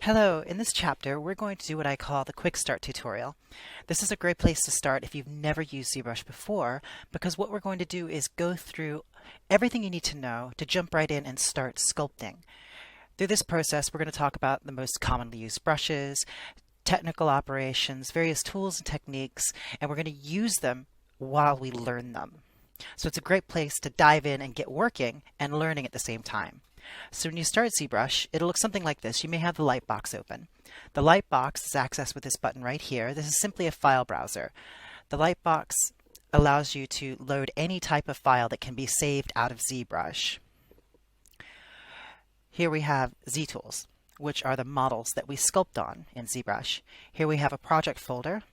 Hello, in this chapter we're going to do what I call the Quickstart tutorial. This is a great place to start if you've never used Zbrush before, because what we're going to do is go through everything you need to know to jump right in and start sculpting. Through this process we're going to talk about the most commonly used brushes, technical operations, various tools and techniques, and we're going to use them while we learn them. So it's a great place to dive in and get working and learning at the same time. So when you start Zbrush, it'll look something like this. You may have the Lightbox open. The Lightbox is accessed with this button right here. This is simply a file browser. The Lightbox allows you to load any type of file that can be saved out of Zbrush. Here we have ZTools, which are the models that we sculpt on in Zbrush. Here we have a project folder.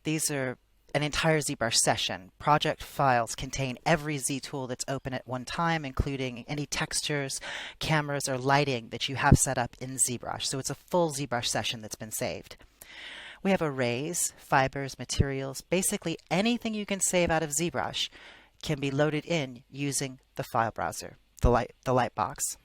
These are an entire Zbrush session. Project files contain every ZTool that's open at one time, including any textures, cameras, or lighting that you have set up in Zbrush. So it's a full Zbrush session that's been saved. We have arrays, fibers, materials. Basically anything you can save out of Zbrush can be loaded in using the file browser, the Lightbox.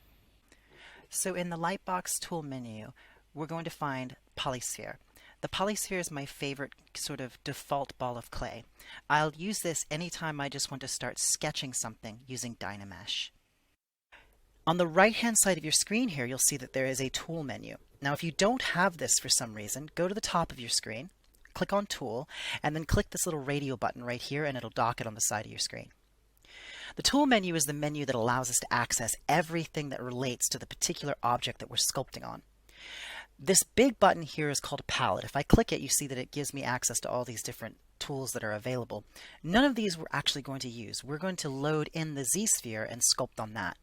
So in the Lightbox tool menu, we're going to find Polysphere. The polysphere is my favorite sort of default ball of clay. I'll use this anytime I just want to start sketching something using Dynamesh. On the right-hand side of your screen here, you'll see that there is a tool menu. Now, if you don't have this for some reason, go to the top of your screen, click on Tool, and then click this little radio button right here, and it'll dock it on the side of your screen. The tool menu is the menu that allows us to access everything that relates to the particular object that we're sculpting on. This big button here is called a palette. If I click it, you see that it gives me access to all these different tools that are available. None of these we're actually going to use. We're going to load in the Z-sphere and sculpt on that.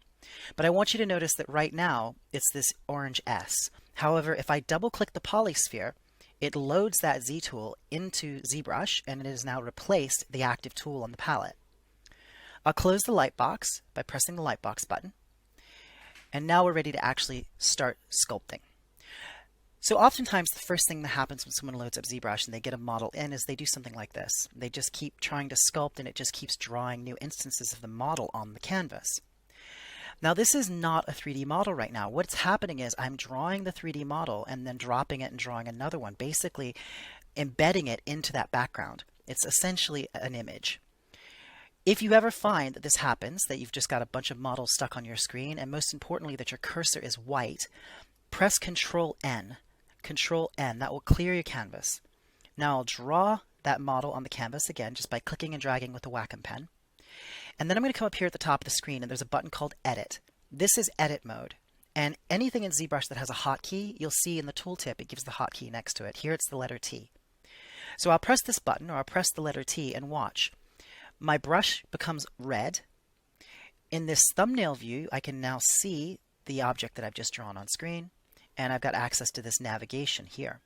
But I want you to notice that right now it's this orange S. However, if I double click the polysphere, it loads that Z tool into ZBrush, and it has now replaced the active tool on the palette. I'll close the Lightbox by pressing the Lightbox button. And now we're ready to actually start sculpting. So oftentimes the first thing that happens when someone loads up ZBrush and they get a model in is they do something like this. They just keep trying to sculpt, and it just keeps drawing new instances of the model on the canvas. Now this is not a 3D model right now. What's happening is I'm drawing the 3D model and then dropping it and drawing another one, basically embedding it into that background. It's essentially an image. If you ever find that this happens, that you've just got a bunch of models stuck on your screen, and most importantly that your cursor is white, press Control N. Control N, that will clear your canvas. Now I'll draw that model on the canvas again just by clicking and dragging with the Wacom pen. And then I'm going to come up here at the top of the screen, and there's a button called Edit. This is edit mode. And anything in ZBrush that has a hotkey, you'll see in the tooltip it gives the hotkey next to it. Here it's the letter T. So I'll press this button, or I'll press the letter T, and watch. My brush becomes red. In this thumbnail view, I can now see the object that I've just drawn on screen, and I've got access to this navigation here.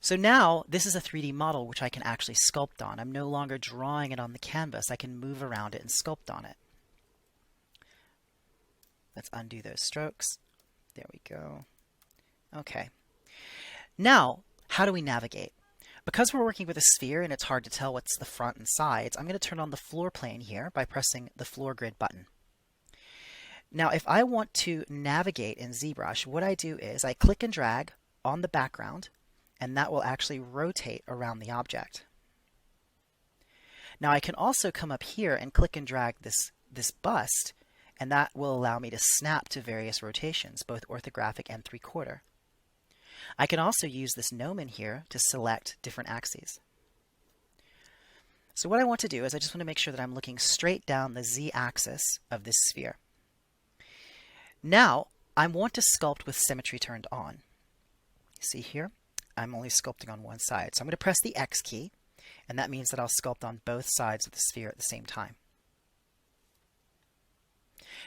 So now this is a 3D model which I can actually sculpt on. I'm no longer drawing it on the canvas. I can move around it and sculpt on it. Let's undo those strokes. There we go. Okay. Now, how do we navigate? Because we're working with a sphere and it's hard to tell what's the front and sides, I'm going to turn on the floor plane here by pressing the floor grid button. Now, if I want to navigate in ZBrush, what I do is I click and drag on the background, and that will actually rotate around the object. Now, I can also come up here and click and drag this bust, and that will allow me to snap to various rotations, both orthographic and 3/4. I can also use this gnome in here to select different axes. So what I want to do is I just want to make sure that I'm looking straight down the Z-axis of this sphere. Now, I want to sculpt with symmetry turned on. You see here, I'm only sculpting on one side. So I'm going to press the X key, and that means that I'll sculpt on both sides of the sphere at the same time.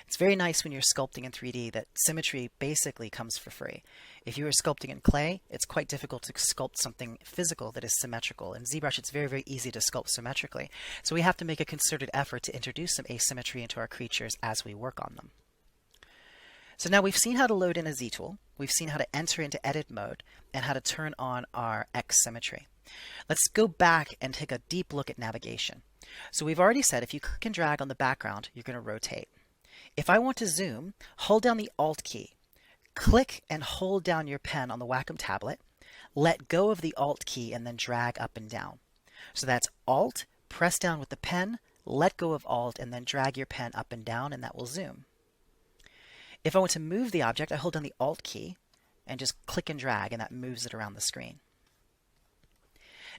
It's very nice when you're sculpting in 3D that symmetry basically comes for free. If you were sculpting in clay, it's quite difficult to sculpt something physical that is symmetrical. In ZBrush, it's very, very easy to sculpt symmetrically. So we have to make a concerted effort to introduce some asymmetry into our creatures as we work on them. So now we've seen how to load in a Z tool, we've seen how to enter into edit mode, and how to turn on our X symmetry. Let's go back and take a deep look at navigation. So we've already said if you click and drag on the background, you're going to rotate. If I want to zoom, hold down the Alt key, Click and hold down your pen on the Wacom tablet, let go of the Alt key, and then drag up and down. So that's Alt, press down with the pen, let go of Alt, and then drag your pen up and down, and that will zoom. If I want to move the object, I hold down the Alt key and just click and drag, and that moves it around the screen.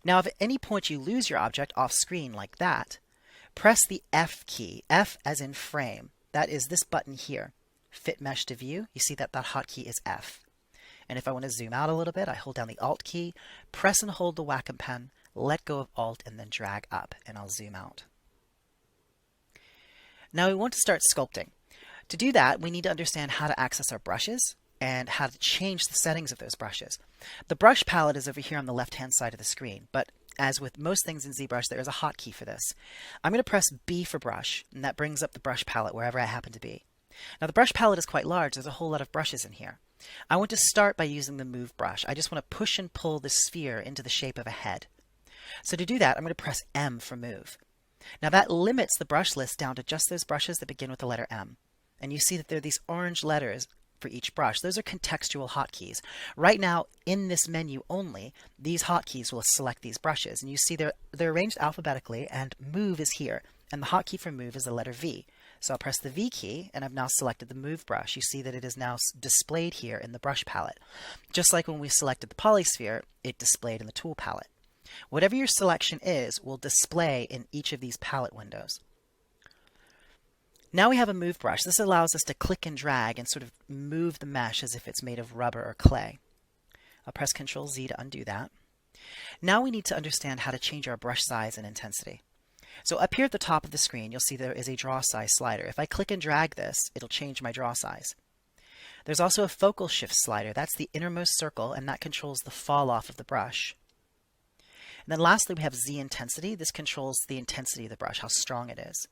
Now, if at any point you lose your object off screen like that, press the F key, F as in frame. That is this button here, Fit Mesh to View. You see that hotkey is F. And if I want to zoom out a little bit, I hold down the Alt key, press and hold the Wacom pen, let go of Alt, and then drag up, and I'll zoom out. Now we want to start sculpting. To do that, we need to understand how to access our brushes and how to change the settings of those brushes. The brush palette is over here on the left-hand side of the screen, but as with most things in ZBrush, there is a hotkey for this. I'm going to press B for brush, and that brings up the brush palette wherever I happen to be. Now the brush palette is quite large. There's a whole lot of brushes in here. I want to start by using the Move brush. I just want to push and pull this sphere into the shape of a head. So to do that, I'm going to press M for Move. Now that limits the brush list down to just those brushes that begin with the letter M. And you see that there are these orange letters for each brush. Those are contextual hotkeys. Right now, in this menu only, these hotkeys will select these brushes. And you see they're arranged alphabetically, and Move is here. And the hotkey for Move is the letter V. So I'll press the V key, and I've now selected the Move brush. You see that it is now displayed here in the brush palette. Just like when we selected the polysphere, it displayed in the tool palette. Whatever your selection is will display in each of these palette windows. Now we have a Move brush. This allows us to click and drag and sort of move the mesh as if it's made of rubber or clay. I'll press Ctrl Z to undo that. Now we need to understand how to change our brush size and intensity. So up here at the top of the screen, you'll see there is a draw size slider. If I click and drag this, it'll change my draw size. There's also a focal shift slider. That's the innermost circle, and that controls the fall off of the brush. And then lastly, we have Z intensity. This controls the intensity of the brush, how strong it is.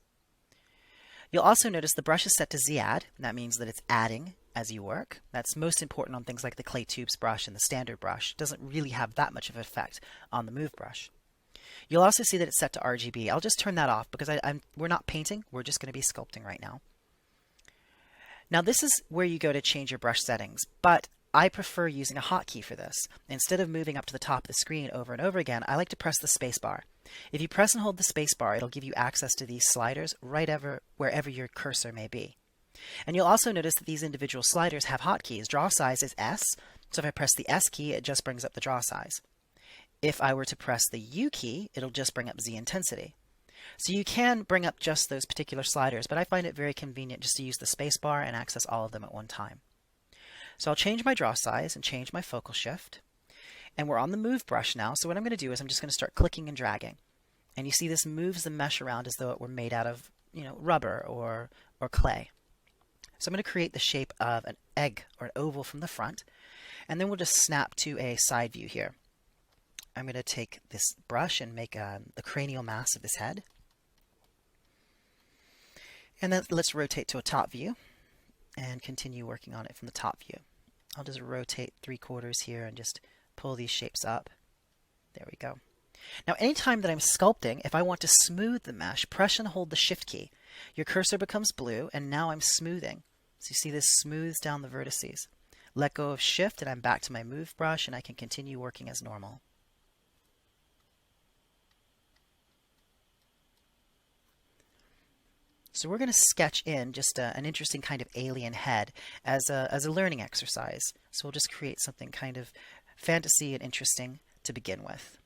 You'll also notice the brush is set to Z-add, and that means that it's adding as you work. That's most important on things like the clay tubes brush and the standard brush. It doesn't really have that much of an effect on the Move brush. You'll also see that it's set to RGB. I'll just turn that off because we're not painting. We're just going to be sculpting right now. Now this is where you go to change your brush settings, but I prefer using a hotkey for this. Instead of moving up to the top of the screen over and over again, I like to press the space bar. If you press and hold the space bar, it'll give you access to these sliders wherever your cursor may be. And you'll also notice that these individual sliders have hotkeys. Draw size is S, so if I press the S key, it just brings up the draw size. If I were to press the U key, it'll just bring up Z intensity. So you can bring up just those particular sliders, but I find it very convenient just to use the space bar and access all of them at one time. So I'll change my draw size and change my focal shift. And we're on the Move brush now, so what I'm going to do is I'm just going to start clicking and dragging. And you see this moves the mesh around as though it were made out of, rubber or clay. So I'm going to create the shape of an egg or an oval from the front, and then we'll just snap to a side view here. I'm going to take this brush and make the cranial mass of this head. And then let's rotate to a top view and continue working on it from the top view. I'll just rotate 3/4 here and just pull these shapes up. There we go. Now anytime that I'm sculpting, if I want to smooth the mesh, press and hold the Shift key. Your cursor becomes blue, and now I'm smoothing. So you see this smooths down the vertices. Let go of Shift and I'm back to my Move brush, and I can continue working as normal. So we're going to sketch in just an interesting kind of alien head as a learning exercise. So we'll just create something kind of fantasy and interesting to begin with.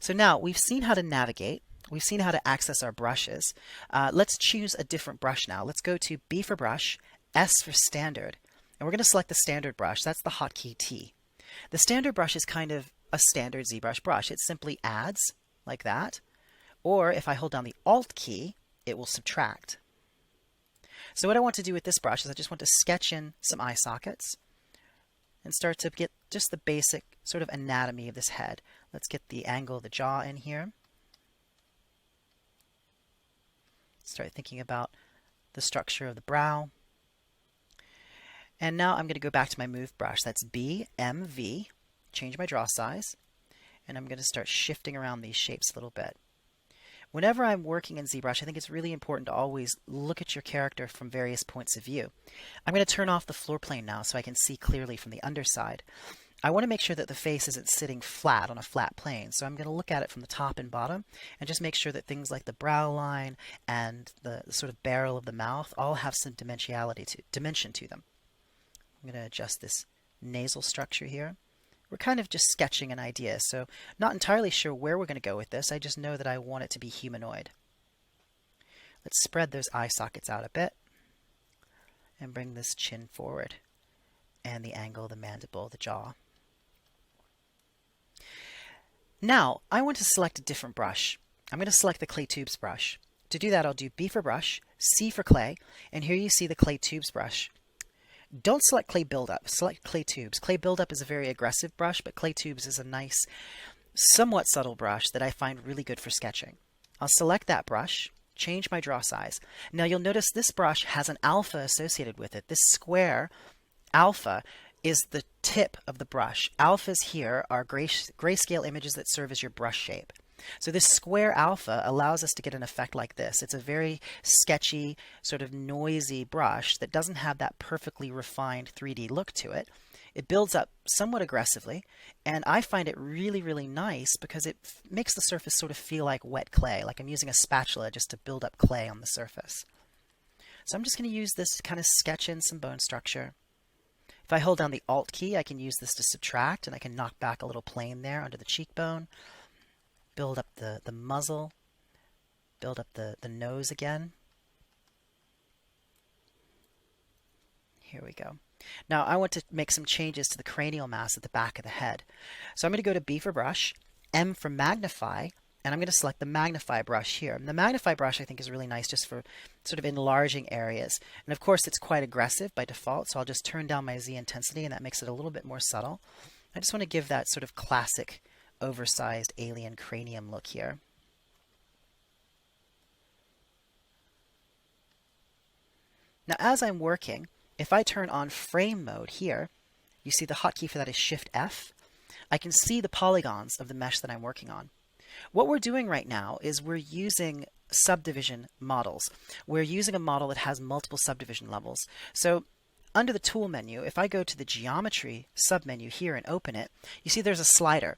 So now we've seen how to navigate. We've seen how to access our brushes. Let's choose a different brush now. Let's go to B for brush, S for standard. And we're going to select the standard brush. That's the hotkey T. The standard brush is kind of a standard ZBrush brush. It simply adds like that. Or if I hold down the Alt key, it will subtract. So what I want to do with this brush is I just want to sketch in some eye sockets and start to get just the basic sort of anatomy of this head. Let's get the angle of the jaw in here. Start thinking about the structure of the brow. And now I'm going to go back to my Move brush. That's B, M, V. Change my draw size. And I'm going to start shifting around these shapes a little bit. Whenever I'm working in ZBrush, I think it's really important to always look at your character from various points of view. I'm going to turn off the floor plane now so I can see clearly from the underside. I want to make sure that the face isn't sitting flat on a flat plane, so I'm going to look at it from the top and bottom and just make sure that things like the brow line and the sort of barrel of the mouth all have some dimension to them. I'm going to adjust this nasal structure here. We're kind of just sketching an idea, so not entirely sure where we're going to go with this. I just know that I want it to be humanoid. Let's spread those eye sockets out a bit and bring this chin forward and the angle of the mandible, the jaw. Now, I want to select a different brush. I'm going to select the Clay Tubes brush. To do that, I'll do B for brush, C for clay, and here you see the Clay Tubes brush. Don't select Clay Buildup, select Clay Tubes. Clay Buildup is a very aggressive brush, but Clay Tubes is a nice, somewhat subtle brush that I find really good for sketching. I'll select that brush, change my draw size. Now you'll notice this brush has an alpha associated with it. This square alpha is the tip of the brush. Alphas here are grayscale images that serve as your brush shape. So this square alpha allows us to get an effect like this. It's a very sketchy, sort of noisy brush that doesn't have that perfectly refined 3D look to it. It builds up somewhat aggressively, and I find it really, really nice because it makes the surface sort of feel like wet clay, like I'm using a spatula just to build up clay on the surface. So I'm just going to use this to kind of sketch in some bone structure. If I hold down the Alt key, I can use this to subtract, and I can knock back a little plane there under the cheekbone. Build up the muzzle, build up the nose again. Here we go. Now I want to make some changes to the cranial mass at the back of the head. So I'm going to go to B for brush, M for magnify, and I'm going to select the magnify brush here. And the magnify brush I think is really nice just for sort of enlarging areas. And of course it's quite aggressive by default, so I'll just turn down my Z intensity and that makes it a little bit more subtle. I just want to give that sort of classic oversized alien cranium look here. Now as I'm working, if I turn on frame mode here, you see the hotkey for that is Shift F. I can see the polygons of the mesh that I'm working on. What we're doing right now is we're using subdivision models. We're using a model that has multiple subdivision levels. So under the tool menu, if I go to the geometry submenu here and open it, you see there's a slider.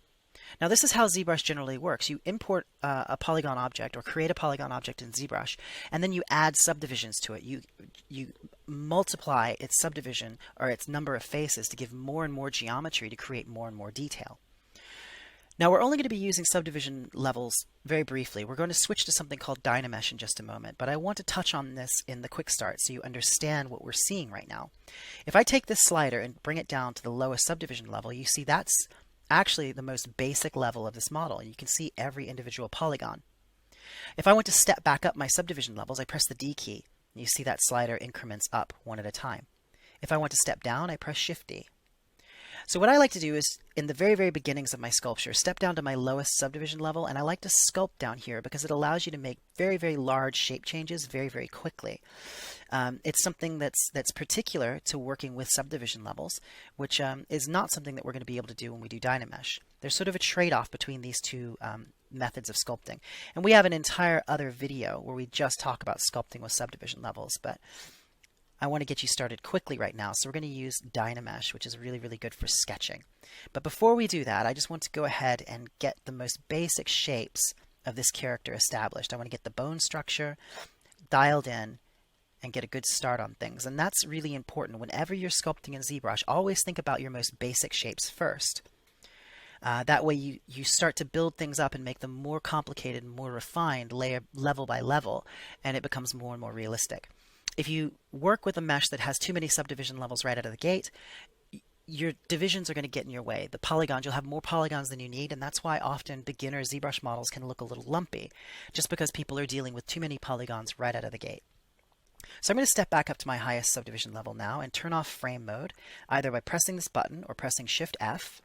Now this is how ZBrush generally works. You import a polygon object or create a polygon object in ZBrush, and then you add subdivisions to it. You multiply its subdivision or its number of faces to give more and more geometry to create more and more detail. Now we're only going to be using subdivision levels very briefly. We're going to switch to something called Dynamesh in just a moment, but I want to touch on this in the Quickstart so you understand what we're seeing right now. If I take this slider and bring it down to the lowest subdivision level, you see that's actually the most basic level of this model, and you can see every individual polygon. If I want to step back up my subdivision levels, I press the D key, and you see that slider increments up one at a time. If I want to step down, I press Shift D. So what I like to do is, in the very, very beginnings of my sculpture, step down to my lowest subdivision level, and I like to sculpt down here because it allows you to make very, very large shape changes very, very quickly. It's something that's particular to working with subdivision levels, which is not something that we're going to be able to do when we do Dynamesh. There's sort of a trade-off between these two methods of sculpting. And we have an entire other video where we just talk about sculpting with subdivision levels, but I want to get you started quickly right now, so we're going to use Dynamesh, which is really, really good for sketching. But before we do that, I just want to go ahead and get the most basic shapes of this character established. I want to get the bone structure dialed in and get a good start on things. And that's really important. Whenever you're sculpting in ZBrush, always think about your most basic shapes first. That way you start to build things up and make them more complicated and more refined level by level, and it becomes more and more realistic. If you work with a mesh that has too many subdivision levels right out of the gate, your divisions are going to get in your way. The polygons, you'll have more polygons than you need, and that's why often beginner ZBrush models can look a little lumpy, just because people are dealing with too many polygons right out of the gate. So I'm going to step back up to my highest subdivision level now and turn off frame mode, either by pressing this button or pressing Shift F.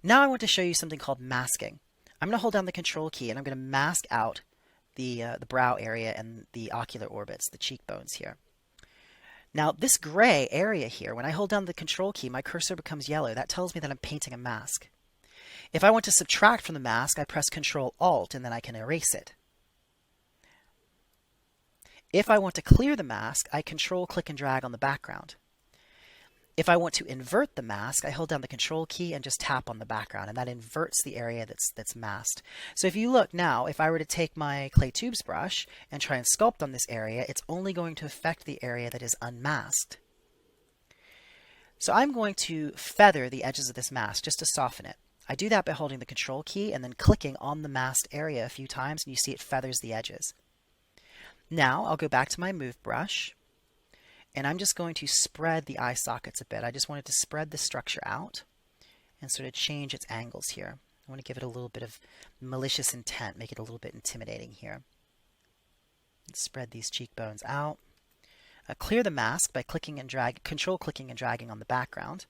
Now I want to show you something called masking. I'm going to hold down the Control key and I'm going to mask out the brow area and the ocular orbits, the cheekbones here. Now this gray area here, when I hold down the Control key, my cursor becomes yellow. That tells me that I'm painting a mask. If I want to subtract from the mask, I press Control Alt and then I can erase it. If I want to clear the mask, I control, click, and drag on the background. If I want to invert the mask, I hold down the control key and just tap on the background, and that inverts the area that's masked. So if you look now, if I were to take my clay tubes brush and try and sculpt on this area, it's only going to affect the area that is unmasked. So I'm going to feather the edges of this mask just to soften it. I do that by holding the control key and then clicking on the masked area a few times, and you see it feathers the edges. Now I'll go back to my move brush, and I'm just going to spread the eye sockets a bit. I just wanted to spread the structure out and sort of change its angles here. I want to give it a little bit of malicious intent, make it a little bit intimidating here. Spread these cheekbones out. Clear the mask by clicking and control clicking and dragging on the background.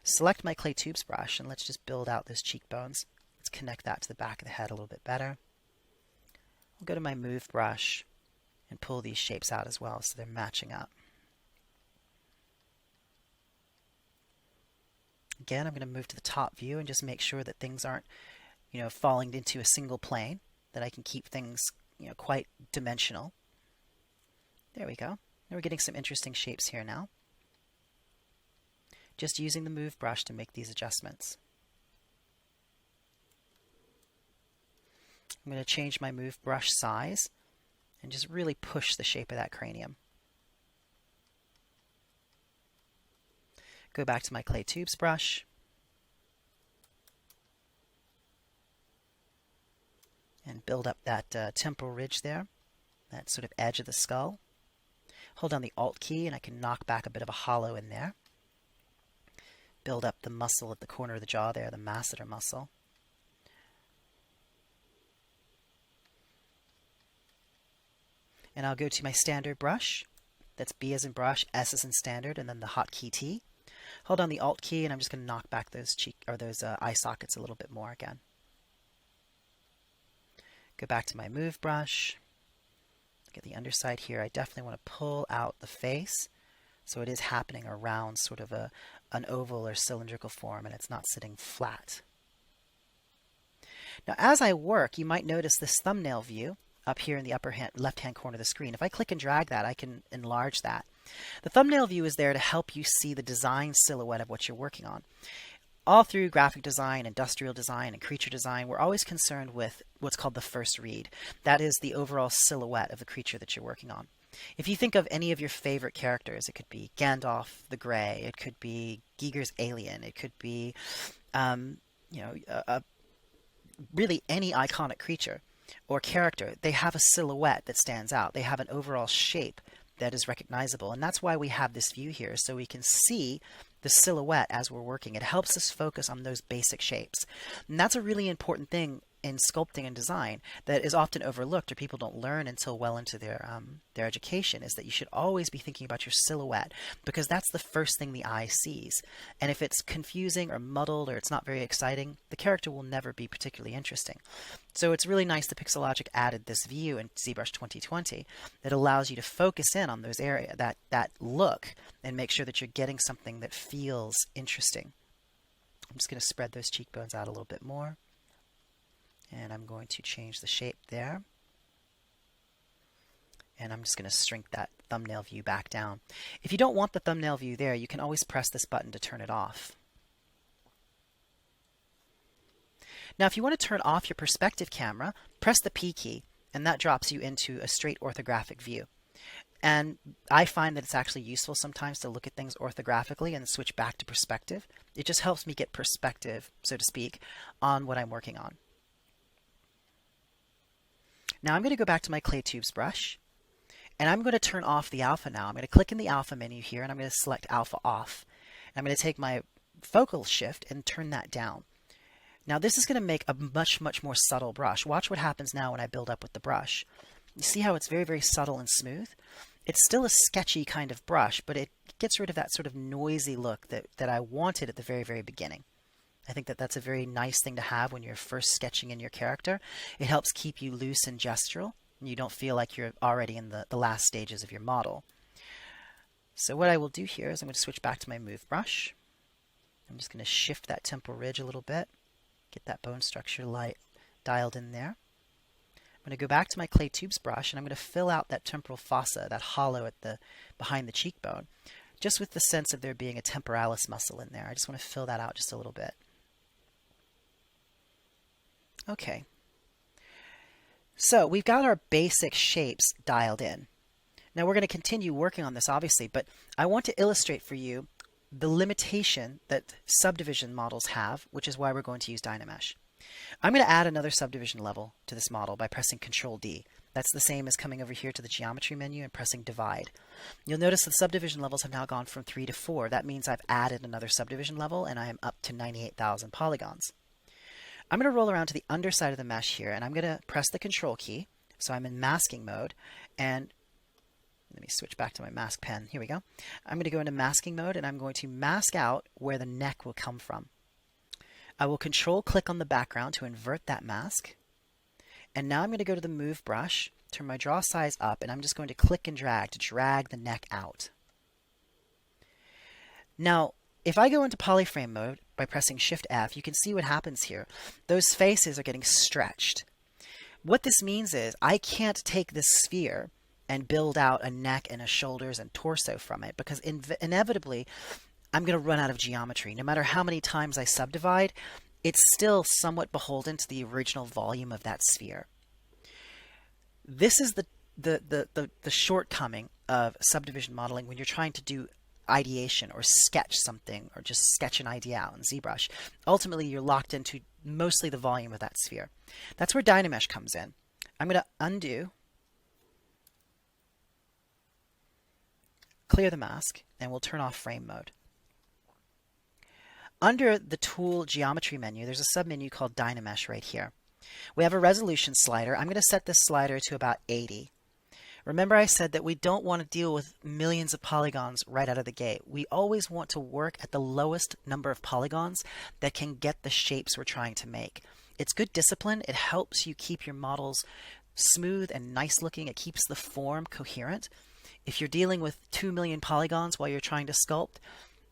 Select my clay tubes brush, and let's just build out those cheekbones. Let's connect that to the back of the head a little bit better. I'll go to my move brush and pull these shapes out as well so they're matching up. Again, I'm going to move to the top view and just make sure that things aren't, falling into a single plane, that I can keep things, quite dimensional. There we go. Now we're getting some interesting shapes here now. Just using the move brush to make these adjustments. I'm going to change my move brush size and just really push the shape of that cranium. Go back to my clay tubes brush. And build up that temporal ridge there, that sort of edge of the skull. Hold down the Alt key and I can knock back a bit of a hollow in there. Build up the muscle at the corner of the jaw there, the masseter muscle. And I'll go to my standard brush. That's B as in brush, S as in standard, and then the hotkey T. Hold down the Alt key, and I'm just going to knock back those eye sockets a little bit more again. Go back to my move brush. Look at the underside here. I definitely want to pull out the face, so it is happening around sort of an oval or cylindrical form, and it's not sitting flat. Now, as I work, you might notice this thumbnail view up here in the upper left-hand corner of the screen. If I click and drag that, I can enlarge that. The thumbnail view is there to help you see the design silhouette of what you're working on. All through graphic design, industrial design, and creature design, we're always concerned with what's called the first read. That is the overall silhouette of the creature that you're working on. If you think of any of your favorite characters, it could be Gandalf the Grey, it could be Giger's alien, it could be, really any iconic creature or character. They have a silhouette that stands out. They have an overall shape that is recognizable, and that's why we have this view here, so we can see the silhouette as we're working. It helps us focus on those basic shapes, and that's a really important thing in sculpting and design that is often overlooked or people don't learn until well into their education, is that you should always be thinking about your silhouette, because that's the first thing the eye sees. And if it's confusing or muddled or it's not very exciting, the character will never be particularly interesting. So it's really nice that Pixelogic added this view in ZBrush 2020 that allows you to focus in on those areas, that look, and make sure that you're getting something that feels interesting. I'm just going to spread those cheekbones out a little bit more. And I'm going to change the shape there. And I'm just going to shrink that thumbnail view back down. If you don't want the thumbnail view there, you can always press this button to turn it off. Now, if you want to turn off your perspective camera, press the P key, and that drops you into a straight orthographic view. And I find that it's actually useful sometimes to look at things orthographically and switch back to perspective. It just helps me get perspective, so to speak, on what I'm working on. Now I'm going to go back to my clay tubes brush, and I'm going to turn off the alpha now. I'm going to click in the alpha menu here, and I'm going to select alpha off. I'm going to take my focal shift and turn that down. Now this is going to make a much, much more subtle brush. Watch what happens now when I build up with the brush. You see how it's very, very subtle and smooth? It's still a sketchy kind of brush, but it gets rid of that sort of noisy look that I wanted at the very, very beginning. I think that that's a very nice thing to have when you're first sketching in your character. It helps keep you loose and gestural, and you don't feel like you're already in the last stages of your model. So what I will do here is I'm going to switch back to my move brush. I'm just going to shift that temporal ridge a little bit, get that bone structure dialed in there. I'm going to go back to my clay tubes brush and I'm going to fill out that temporal fossa, that hollow at the behind the cheekbone, just with the sense of there being a temporalis muscle in there. I just want to fill that out just a little bit. Okay. So we've got our basic shapes dialed in. Now we're going to continue working on this, obviously, but I want to illustrate for you the limitation that subdivision models have, which is why we're going to use Dynamesh. I'm going to add another subdivision level to this model by pressing Control D. That's the same as coming over here to the geometry menu and pressing Divide. You'll notice the subdivision levels have now gone from 3 to 4. That means I've added another subdivision level and I am up to 98,000 polygons. I'm going to roll around to the underside of the mesh here and I'm going to press the Control key. So I'm in masking mode, and let me switch back to my mask pen. Here we go. I'm going to go into masking mode and I'm going to mask out where the neck will come from. I will Control click on the background to invert that mask. And now I'm going to go to the Move brush, turn my draw size up, and I'm just going to click and drag to drag the neck out. Now, if I go into polyframe mode by pressing Shift F, you can see what happens here. Those faces are getting stretched. What this means is I can't take this sphere and build out a neck and a shoulders and torso from it, because inevitably I'm going to run out of geometry. No matter how many times I subdivide, it's still somewhat beholden to the original volume of that sphere. This is the shortcoming of subdivision modeling when you're trying to do ideation or sketch something or just sketch an idea out in ZBrush. Ultimately, you're locked into mostly the volume of that sphere. That's where Dynamesh comes in. I'm going to undo, clear the mask, and we'll turn off frame mode. Under the Tool Geometry menu, there's a submenu called Dynamesh right here. We have a resolution slider. I'm going to set this slider to about 80. Remember I said that we don't want to deal with millions of polygons right out of the gate. We always want to work at the lowest number of polygons that can get the shapes we're trying to make. It's good discipline. It helps you keep your models smooth and nice looking. It keeps the form coherent. If you're dealing with 2 million polygons while you're trying to sculpt,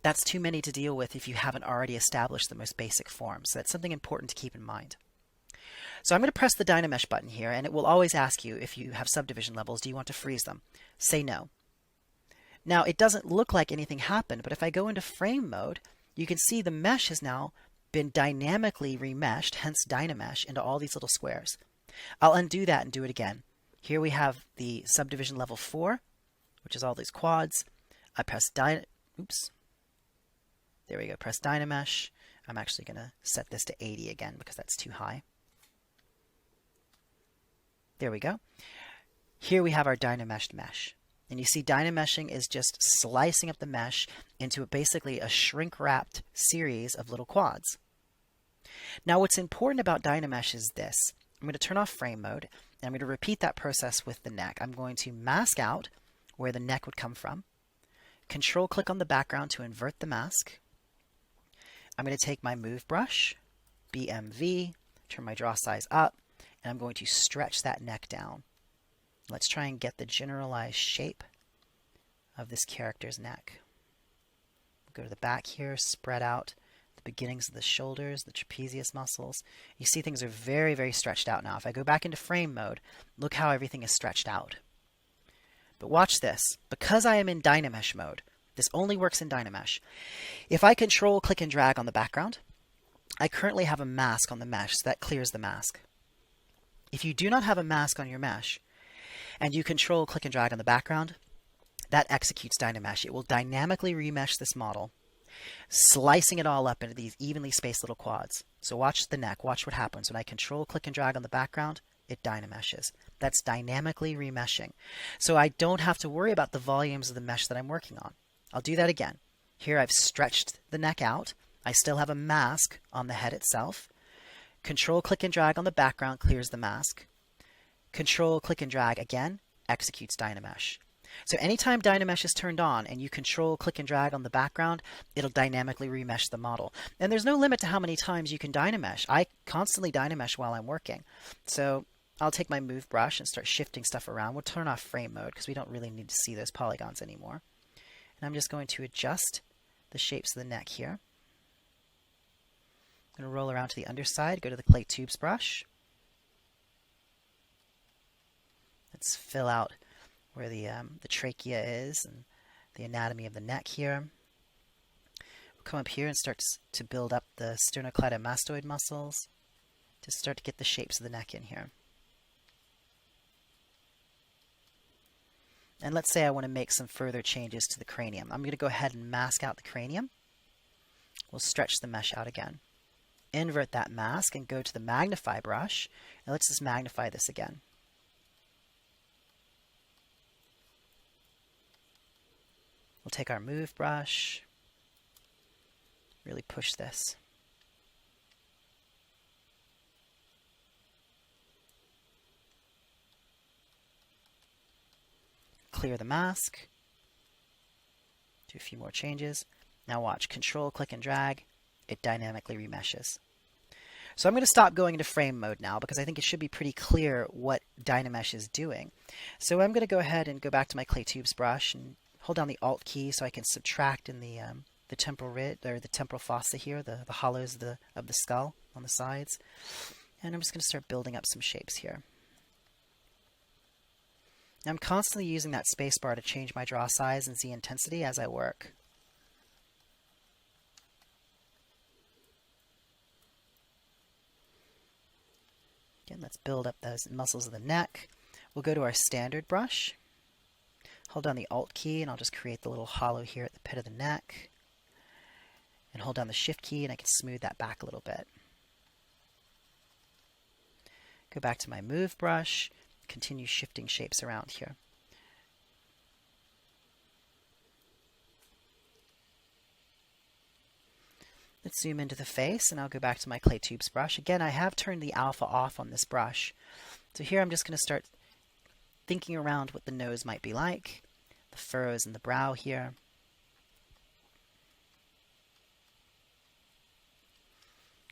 that's too many to deal with if you haven't already established the most basic forms. So that's something important to keep in mind. So I'm going to press the Dynamesh button here, and it will always ask you if you have subdivision levels, do you want to freeze them? Say no. Now, it doesn't look like anything happened, but if I go into frame mode, you can see the mesh has now been dynamically remeshed, hence Dynamesh, into all these little squares. I'll undo that and do it again. Here we have the subdivision level 4, which is all these quads. I press There we go. Press Dynamesh. I'm actually going to set this to 80 again because that's too high. There we go. Here we have our Dynameshed mesh. And you see Dynameshing is just slicing up the mesh into basically a shrink-wrapped series of little quads. Now what's important about Dynamesh is this. I'm going to turn off frame mode, and I'm going to repeat that process with the neck. I'm going to mask out where the neck would come from. Control click on the background to invert the mask. I'm going to take my Move brush, BMV, turn my draw size up, and I'm going to stretch that neck down. Let's try and get the generalized shape of this character's neck. We'll go to the back here, spread out the beginnings of the shoulders, the trapezius muscles. You see things are very, very stretched out now. If I go back into frame mode, look how everything is stretched out. But watch this. Because I am in Dynamesh mode, this only works in Dynamesh. If I Control, click, and drag on the background, I currently have a mask on the mesh, so that clears the mask. If you do not have a mask on your mesh, and you Control, click, and drag on the background, that executes Dynamesh. It will dynamically remesh this model, slicing it all up into these evenly spaced little quads. So watch the neck. Watch what happens. When I Control, click, and drag on the background, it Dynameshes. That's dynamically remeshing. So I don't have to worry about the volumes of the mesh that I'm working on. I'll do that again. Here I've stretched the neck out. I still have a mask on the head itself. Control, click, and drag on the background clears the mask. Control, click, and drag again executes Dynamesh. So anytime Dynamesh is turned on and you Control, click, and drag on the background, it'll dynamically remesh the model. And there's no limit to how many times you can Dynamesh. I constantly Dynamesh while I'm working. So I'll take my Move brush and start shifting stuff around. We'll turn off frame mode because we don't really need to see those polygons anymore. And I'm just going to adjust the shapes of the neck here. I'm going to roll around to the underside, go to the Clay Tubes brush. Let's fill out where the trachea is and the anatomy of the neck here. We'll come up here and start to build up the sternocleidomastoid muscles to start to get the shapes of the neck in here. And let's say I want to make some further changes to the cranium. I'm going to go ahead and mask out the cranium. We'll stretch the mesh out again. Invert that mask and go to the magnify brush. And let's just magnify this again. We'll take our move brush, really push this. Clear the mask. Do a few more changes. Now watch, Control, click and drag. It dynamically remeshes. So I'm going to stop going into frame mode now because I think it should be pretty clear what Dynamesh is doing. So I'm going to go ahead and go back to my clay tubes brush and hold down the Alt key so I can subtract in the temporal ridge, or the temporal fossa here, the hollows of the skull on the sides. And I'm just going to start building up some shapes here. Now I'm constantly using that spacebar to change my draw size and Z intensity as I work. Again, let's build up those muscles of the neck. We'll go to our standard brush. Hold down the Alt key and I'll just create the little hollow here at the pit of the neck. And hold down the Shift key and I can smooth that back a little bit. Go back to my move brush. Continue shifting shapes around here. Let's zoom into the face and I'll go back to my clay tubes brush. Again, I have turned the alpha off on this brush. So here I'm just going to start thinking around what the nose might be like, the furrows in the brow here.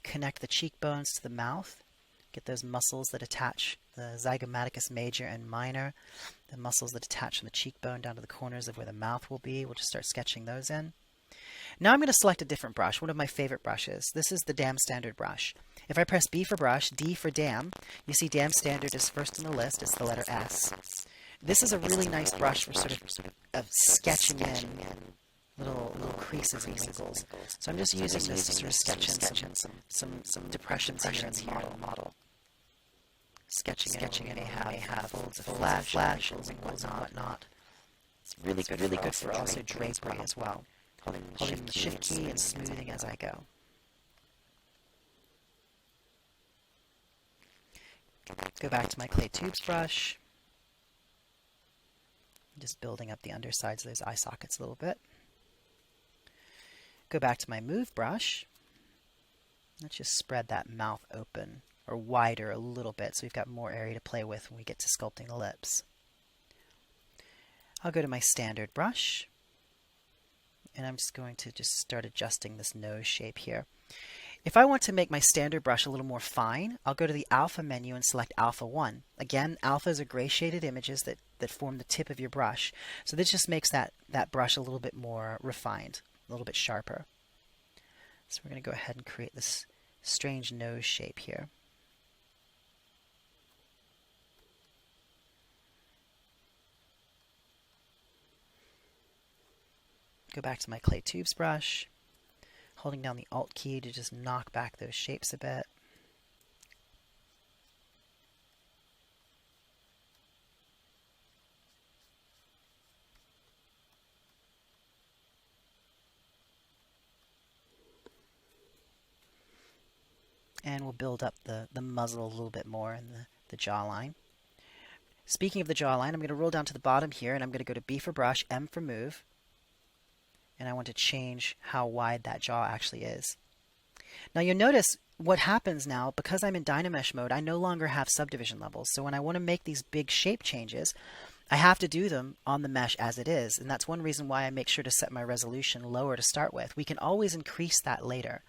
Connect the cheekbones to the mouth. Get those muscles that attach the zygomaticus major and minor, the muscles that attach from the cheekbone down to the corners of where the mouth will be. We'll just start sketching those in. Now I'm going to select a different brush, one of my favorite brushes. This is the Dam Standard brush. If I press B for brush, D for Dam, you see Dam Standard is first on the list. It's the letter S. This is a really nice brush for sort of sketching in little creases and wrinkles. So I'm just using this to sort of sketch in some depressions here in the model. Sketching it may have folds of flash and whatnot. It's really good for also drapery as well. Holding the Shift key and smoothing as I go. Go back to my clay tubes brush. Just building up the undersides of those eye sockets a little bit. Go back to my move brush. Let's just spread that mouth open or wider a little bit so we've got more area to play with when we get to sculpting the lips. I'll go to my standard brush and I'm just going to just start adjusting this nose shape here. If I want to make my standard brush a little more fine, I'll go to the Alpha menu and select Alpha 1. Again, alphas are gray shaded images that form the tip of your brush. So this just makes that brush a little bit more refined, a little bit sharper. So we're going to go ahead and create this strange nose shape here. Go back to my clay tubes brush, holding down the Alt key to just knock back those shapes a bit. And we'll build up the muzzle a little bit more in the jawline. Speaking of the jawline, I'm going to roll down to the bottom here and I'm going to go to B for brush, M for move. And I want to change how wide that jaw actually is. Now you'll notice what happens now, because I'm in Dynamesh mode, I no longer have subdivision levels. So when I want to make these big shape changes, I have to do them on the mesh as it is. And that's one reason why I make sure to set my resolution lower to start with. We can always increase that later.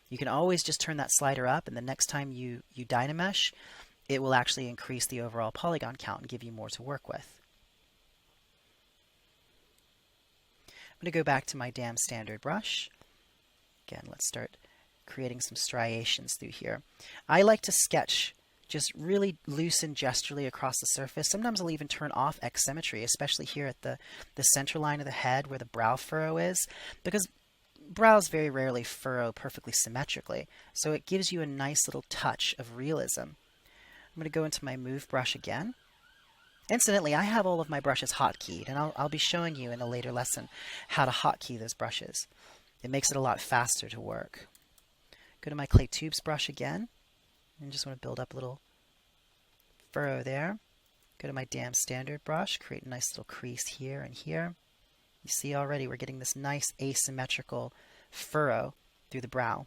You can always just turn that slider up, and the next time you Dynamesh, it will actually increase the overall polygon count and give you more to work with. I'm going to go back to my Dam Standard brush. Again, let's start creating some striations through here. I like to sketch just really loosen gesturally across the surface. Sometimes I'll even turn off X symmetry, especially here at the center line of the head where the brow furrow is, because brows very rarely furrow perfectly symmetrically. So it gives you a nice little touch of realism. I'm going to go into my move brush again. Incidentally, I have all of my brushes hotkeyed, and I'll be showing you in a later lesson how to hotkey those brushes. It makes it a lot faster to work. Go to my clay tubes brush again, and just want to build up a little furrow there. Go to my damn standard brush, create a nice little crease here and here. You see already we're getting this nice asymmetrical furrow through the brow.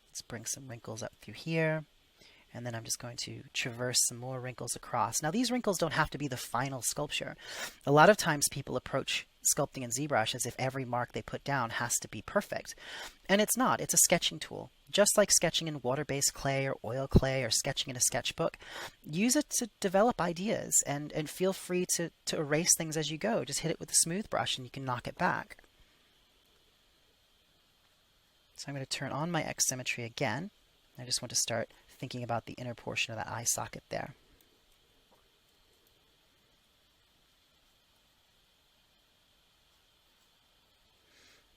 Let's bring some wrinkles up through here. And then I'm just going to traverse some more wrinkles across. Now, these wrinkles don't have to be the final sculpture. A lot of times people approach sculpting in ZBrush as if every mark they put down has to be perfect. And it's not. It's a sketching tool. Just like sketching in water-based clay or oil clay or sketching in a sketchbook, use it to develop ideas and feel free to erase things as you go. Just hit it with a smooth brush and you can knock it back. So I'm going to turn on my X symmetry again. I just want to start thinking about the inner portion of that eye socket there.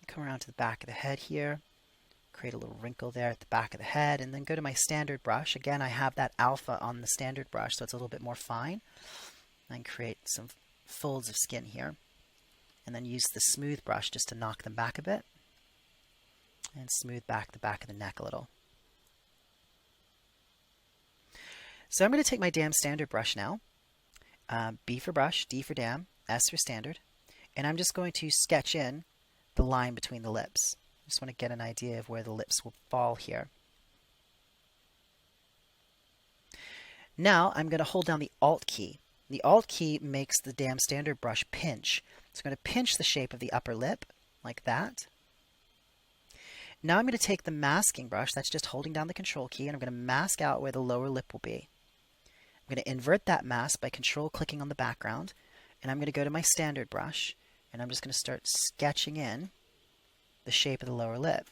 Come around to the back of the head here, create a little wrinkle there at the back of the head, and then go to my standard brush. Again, I have that alpha on the standard brush, so it's a little bit more fine. And create some folds of skin here. And then use the smooth brush just to knock them back a bit. And smooth back the back of the neck a little. So I'm going to take my damn standard brush now, B for brush, D for dam, S for standard, and I'm just going to sketch in the line between the lips. I just want to get an idea of where the lips will fall here. Now I'm going to hold down the Alt key. The Alt key makes the damn standard brush pinch. So I'm going to pinch the shape of the upper lip, like that. Now I'm going to take the masking brush, that's just holding down the Control key, and I'm going to mask out where the lower lip will be. I'm going to invert that mask by Control-clicking on the background, and I'm going to go to my standard brush, and I'm just going to start sketching in the shape of the lower lip.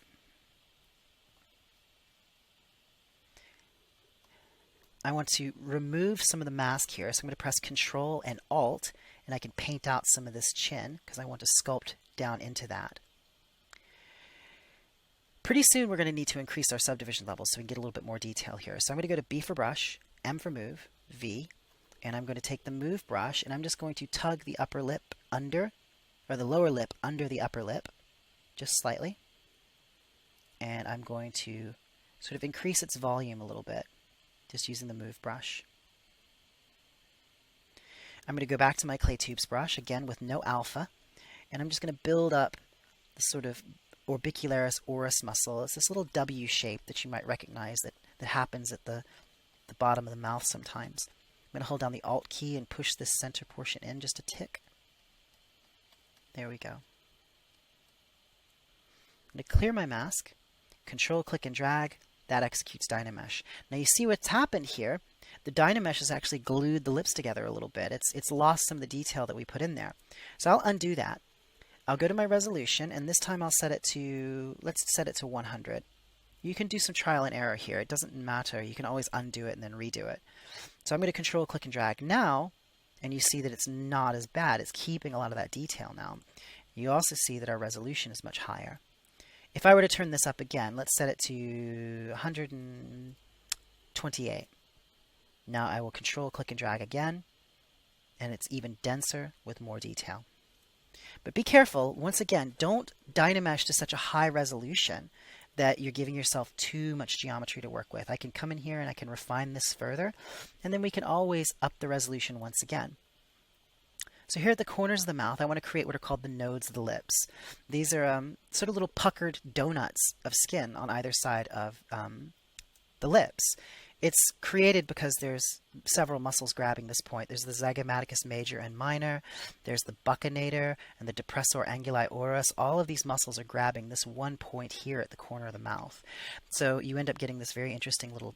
I want to remove some of the mask here, so I'm going to press Control and Alt, and I can paint out some of this chin, because I want to sculpt down into that. Pretty soon we're going to need to increase our subdivision levels so we can get a little bit more detail here. So I'm going to go to B for brush, M for move, V, and I'm going to take the move brush and I'm just going to tug the upper lip under, or the lower lip under the upper lip, just slightly. And I'm going to sort of increase its volume a little bit, just using the move brush. I'm going to go back to my clay tubes brush, again with no alpha, and I'm just going to build up the sort of orbicularis oris muscle. It's this little W shape that you might recognize that happens at the bottom of the mouth sometimes. I'm going to hold down the Alt key and push this center portion in just a tick. There we go. I'm going to clear my mask, Control, click, and drag. That executes Dynamesh. Now you see what's happened here. The Dynamesh has actually glued the lips together a little bit. It's lost some of the detail that we put in there. So I'll undo that. I'll go to my resolution, and this time I'll set it to, let's set it to 100. You can do some trial and error here. It doesn't matter. You can always undo it and then redo it. So I'm going to Control, click, and drag now, and you see that it's not as bad. It's keeping a lot of that detail now. You also see that our resolution is much higher. If I were to turn this up again, let's set it to 128. Now I will Control, click, and drag again, and it's even denser with more detail. But be careful, once again, don't Dynamesh to such a high resolution that you're giving yourself too much geometry to work with. I can come in here and I can refine this further, and then we can always up the resolution once again. So here at the corners of the mouth, I want to create what are called the nodes of the lips. These are sort of little puckered donuts of skin on either side of the lips. It's created because there's several muscles grabbing this point. There's the zygomaticus major and minor, there's the buccinator and the depressor anguli oris. All of these muscles are grabbing this one point here at the corner of the mouth. So you end up getting this very interesting little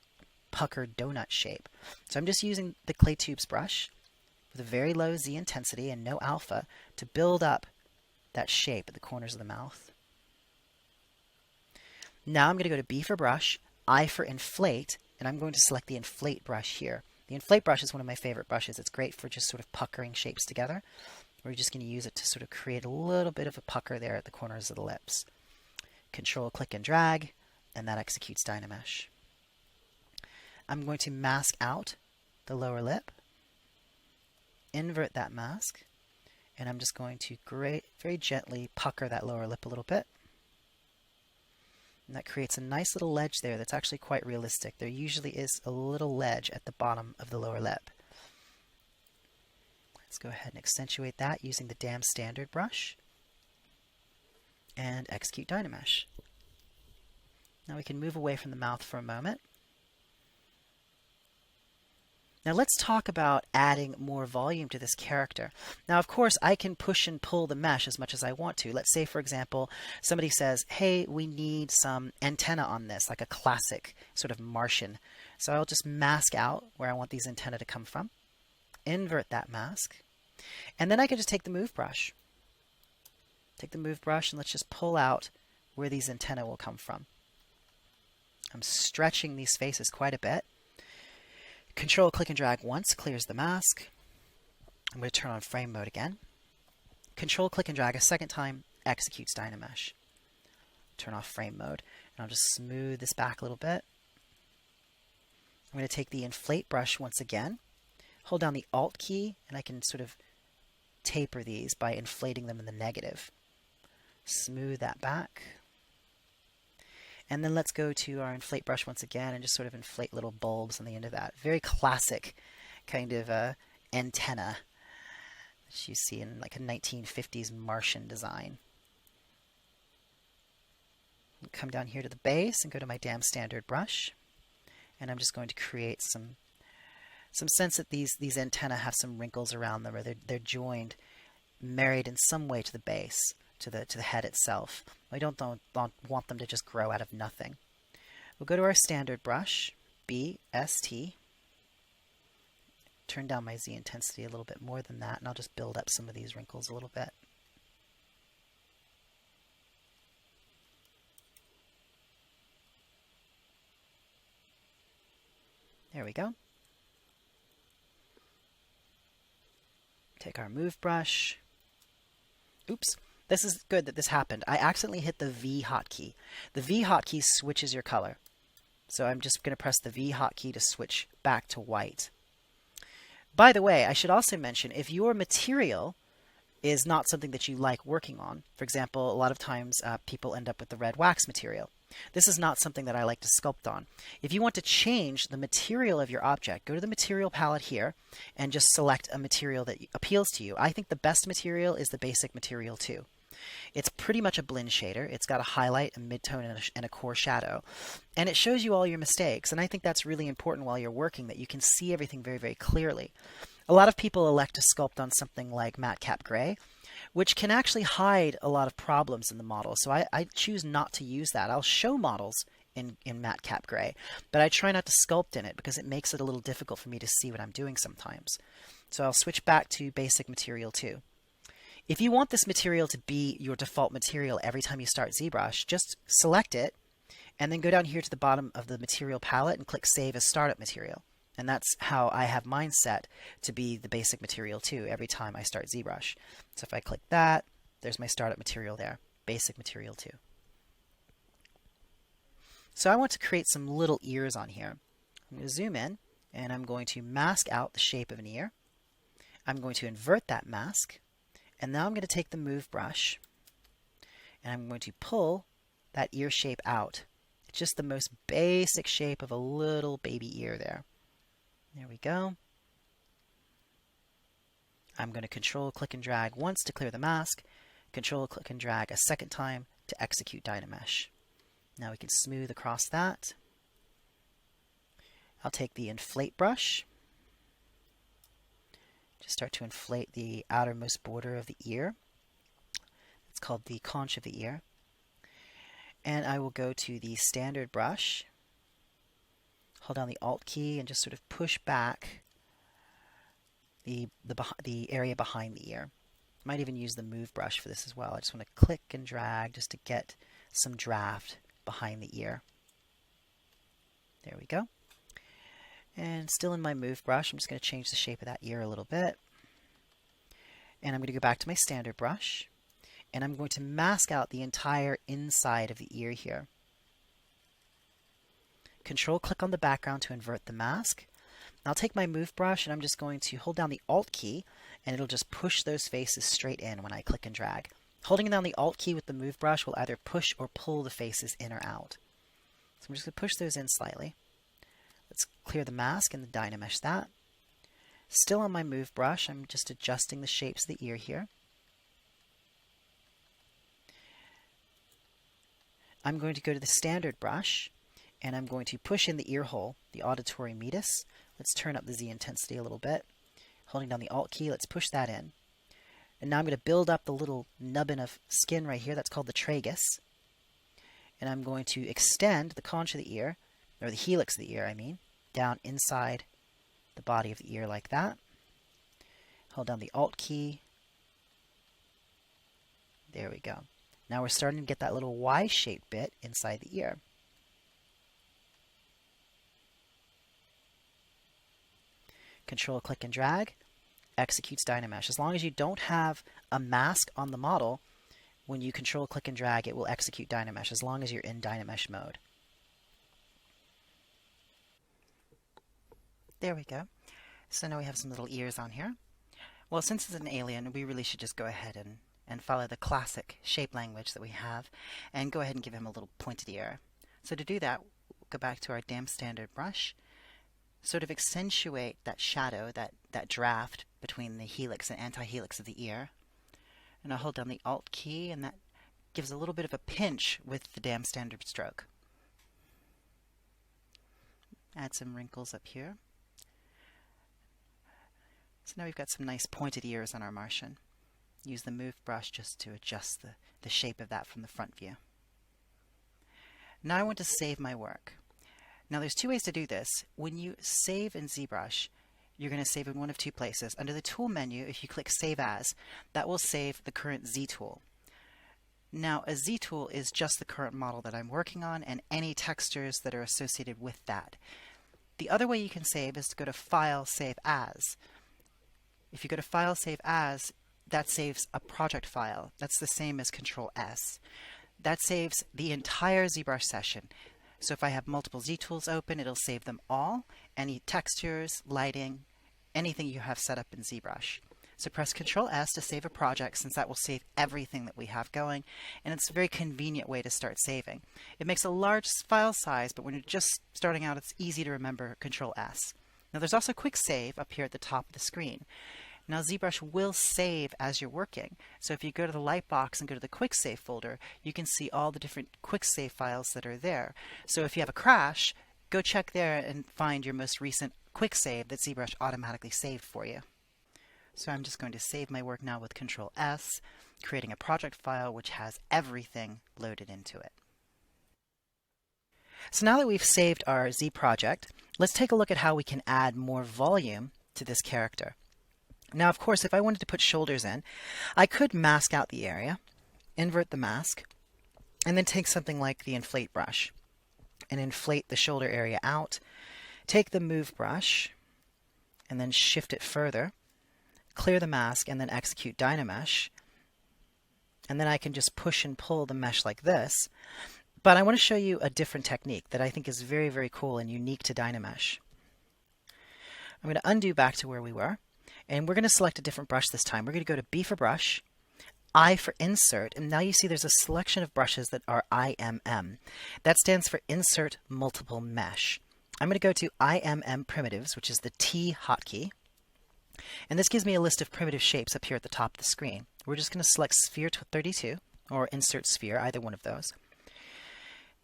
puckered donut shape. So I'm just using the clay tubes brush with a very low Z intensity and no alpha to build up that shape at the corners of the mouth. Now I'm going to go to B for brush, I for inflate, and I'm going to select the inflate brush here. The inflate brush is one of my favorite brushes. It's great for just sort of puckering shapes together. We're just going to use it to sort of create a little bit of a pucker there at the corners of the lips. Control, click, and drag, and that executes Dynamesh. I'm going to mask out the lower lip, invert that mask, and I'm just going to very gently pucker that lower lip a little bit. And that creates a nice little ledge there that's actually quite realistic. There usually is a little ledge at the bottom of the lower lip. Let's go ahead and accentuate that using the Damn Standard brush and execute Dynamesh. Now we can move away from the mouth for a moment. Now let's talk about adding more volume to this character. Now, of course, I can push and pull the mesh as much as I want to. Let's say, for example, somebody says, hey, we need some antenna on this, like a classic sort of Martian. So I'll just mask out where I want these antennae to come from, invert that mask, and then I can just take the move brush. Take the move brush and let's just pull out where these antennae will come from. I'm stretching these faces quite a bit. Control, click, and drag once clears the mask. I'm going to turn on frame mode again. Control, click, and drag a second time executes Dynamesh. Turn off frame mode, and I'll just smooth this back a little bit. I'm going to take the inflate brush once again, hold down the Alt key, and I can sort of taper these by inflating them in the negative. Smooth that back. And then let's go to our inflate brush once again and just sort of inflate little bulbs on the end of that. Very classic kind of antenna that you see in like a 1950s Martian design. Come down here to the base and go to my Damn Standard brush. And I'm just going to create some sense that these antennae have some wrinkles around them, or they're joined, married in some way to the base. To the head itself. I don't want them to just grow out of nothing. We'll go to our standard brush, BST. Turn down my Z intensity a little bit more than that, and I'll just build up some of these wrinkles a little bit. There we go. Take our move brush. Oops. This is good that this happened. I accidentally hit the V hotkey. The V hotkey switches your color. So I'm just going to press the V hotkey to switch back to white. By the way, I should also mention, if your material is not something that you like working on, for example, a lot of times people end up with the red wax material. This is not something that I like to sculpt on. If you want to change the material of your object, go to the material palette here and just select a material that appeals to you. I think the best material is the basic material 2. It's pretty much a blend shader. It's got a highlight, a midtone, and a core shadow. And it shows you all your mistakes. And I think that's really important while you're working, that you can see everything very, very clearly. A lot of people elect to sculpt on something like Matcap Gray, which can actually hide a lot of problems in the model. So I choose not to use that. I'll show models in Matcap Gray, but I try not to sculpt in it because it makes it a little difficult for me to see what I'm doing sometimes. So I'll switch back to basic material 2. If you want this material to be your default material every time you start ZBrush, just select it and then go down here to the bottom of the material palette and click Save as Startup Material. And that's how I have mine set to be the basic material 2 every time I start ZBrush. So if I click that, there's my startup material there, basic material 2. So I want to create some little ears on here. I'm going to zoom in and I'm going to mask out the shape of an ear. I'm going to invert that mask. And now I'm going to take the move brush and I'm going to pull that ear shape out. It's just the most basic shape of a little baby ear there. There we go. I'm going to control, click, and drag once to clear the mask. Control, click, and drag a second time to execute Dynamesh. Now we can smooth across that. I'll take the inflate brush. Just start to inflate the outermost border of the ear. It's called the conch of the ear. And I will go to the standard brush, hold down the Alt key, and just sort of push back the area behind the ear. Might even use the move brush for this as well. I just want to click and drag just to get some draft behind the ear. There we go. And still in my move brush, I'm just going to change the shape of that ear a little bit. And I'm going to go back to my standard brush. And I'm going to mask out the entire inside of the ear here. Control click on the background to invert the mask. I'll take my move brush and I'm just going to hold down the Alt key and it'll just push those faces straight in when I click and drag. Holding down the Alt key with the move brush will either push or pull the faces in or out. So I'm just going to push those in slightly. Let's clear the mask and Dynamesh that. Still on my move brush, I'm just adjusting the shapes of the ear here. I'm going to go to the standard brush and I'm going to push in the ear hole, the auditory meatus. Let's turn up the Z intensity a little bit. Holding down the Alt key, let's push that in. And now I'm going to build up the little nubbin of skin right here. That's called the tragus. And I'm going to extend the conch of the ear, or the helix of the ear, I mean, down inside the body of the ear like that. Hold down the Alt key. There we go. Now we're starting to get that little Y-shaped bit inside the ear. Control click and drag, executes Dynamesh. As long as you don't have a mask on the model, when you control click and drag, it will execute Dynamesh as long as you're in Dynamesh mode. There we go. So now we have some little ears on here. Well, since it's an alien, we really should just go ahead and follow the classic shape language that we have and go ahead and give him a little pointed ear. So to do that, we'll go back to our damp standard brush, sort of accentuate that shadow, that draft between the helix and anti-helix of the ear. And I'll hold down the Alt key and that gives a little bit of a pinch with the damp standard stroke. Add some wrinkles up here. So now we've got some nice pointed ears on our Martian. Use the move brush just to adjust the shape of that from the front view. Now I want to save my work. Now there's two ways to do this. When you save in ZBrush, you're going to save in one of two places. Under the tool menu, if you click Save As, that will save the current Z tool. Now a Z tool is just the current model that I'm working on and any textures that are associated with that. The other way you can save is to go to File, Save As. If you go to File, Save As, that saves a project file. That's the same as Control S. That saves the entire ZBrush session. So if I have multiple Z tools open, it'll save them all, any textures, lighting, anything you have set up in ZBrush. So press Control S to save a project, since that will save everything that we have going, and it's a very convenient way to start saving. It makes a large file size, but when you're just starting out, it's easy to remember Control S. Now there's also Quick Save up here at the top of the screen. Now ZBrush will save as you're working. So if you go to the Lightbox and go to the Quick Save folder, you can see all the different Quick Save files that are there. So if you have a crash, go check there and find your most recent Quick Save that ZBrush automatically saved for you. So I'm just going to save my work now with Control S, creating a project file which has everything loaded into it. So now that we've saved our Z project, let's take a look at how we can add more volume to this character. Now, of course, if I wanted to put shoulders in, I could mask out the area, invert the mask, and then take something like the inflate brush and inflate the shoulder area out. Take the move brush and then shift it further, clear the mask, and then execute Dynamesh. And then I can just push and pull the mesh like this. But I want to show you a different technique that I think is very, very cool and unique to Dynamesh. I'm going to undo back to where we were. And we're going to select a different brush this time. We're going to go to B for brush, I for insert, and now you see there's a selection of brushes that are IMM. That stands for Insert Multiple Mesh. I'm going to go to IMM Primitives, which is the T hotkey. And this gives me a list of primitive shapes up here at the top of the screen. We're just going to select Sphere 32 or Insert Sphere, either one of those.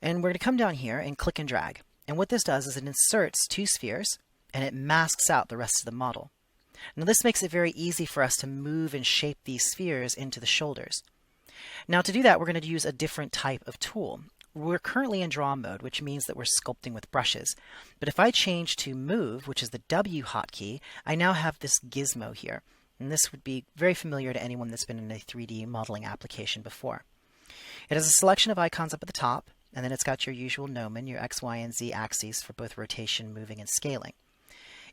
And we're going to come down here and click and drag. And what this does is it inserts two spheres and it masks out the rest of the model. Now this makes it very easy for us to move and shape these spheres into the shoulders. Now to do that, we're going to use a different type of tool. We're currently in draw mode, which means that we're sculpting with brushes. But if I change to move, which is the W hotkey, I now have this gizmo here. And this would be very familiar to anyone that's been in a 3D modeling application before. It has a selection of icons up at the top, and then it's got your usual gnomon, your X, Y, and Z axes for both rotation, moving, and scaling.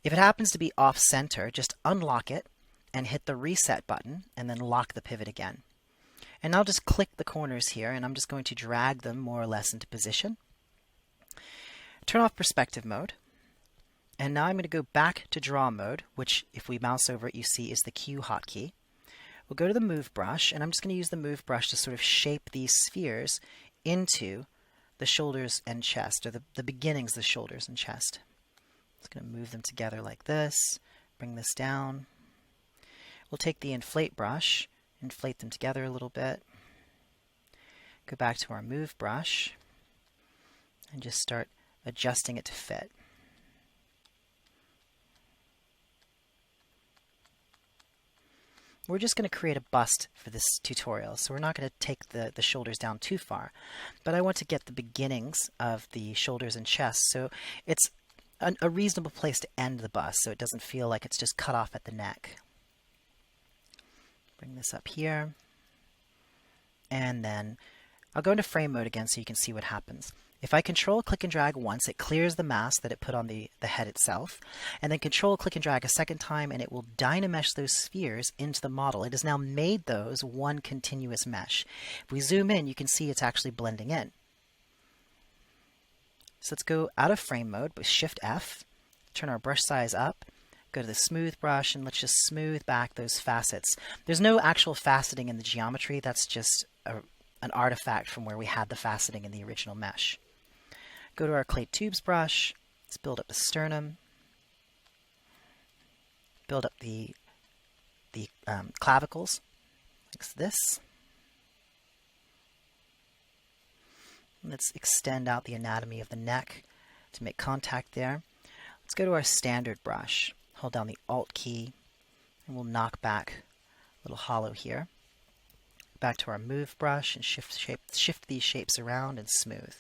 If it happens to be off center, just unlock it and hit the reset button and then lock the pivot again. And I'll just click the corners here and I'm just going to drag them more or less into position. Turn off perspective mode. And now I'm going to go back to draw mode, which if we mouse over it, you see is the Q hotkey. We'll go to the move brush, and I'm just going to use the move brush to sort of shape these spheres into the shoulders and chest, or the beginnings of the shoulders and chest. Just going to move them together like this, bring this down. We'll take the inflate brush, inflate them together a little bit. Go back to our move brush, and just start adjusting it to fit. We're just going to create a bust for this tutorial, so we're not going to take the shoulders down too far. But I want to get the beginnings of the shoulders and chest, so it's a reasonable place to end the bust, so it doesn't feel like it's just cut off at the neck. Bring this up here, and then I'll go into frame mode again so you can see what happens. If I control click and drag once, it clears the mask that it put on the head itself, and then control click and drag a second time and it will dynamesh those spheres into the model. It has now made those one continuous mesh. If we zoom in, you can see it's actually blending in. So let's go out of frame mode with Shift F, turn our brush size up, go to the smooth brush, and let's just smooth back those facets. There's no actual faceting in the geometry, that's just an artifact from where we had the faceting in the original mesh. Go to our clay tubes brush, let's build up the sternum, build up the clavicles, like this. Let's extend out the anatomy of the neck to make contact there. Let's go to our standard brush, hold down the Alt key, and we'll knock back a little hollow here. Back to our move brush and shift these shapes around and smooth.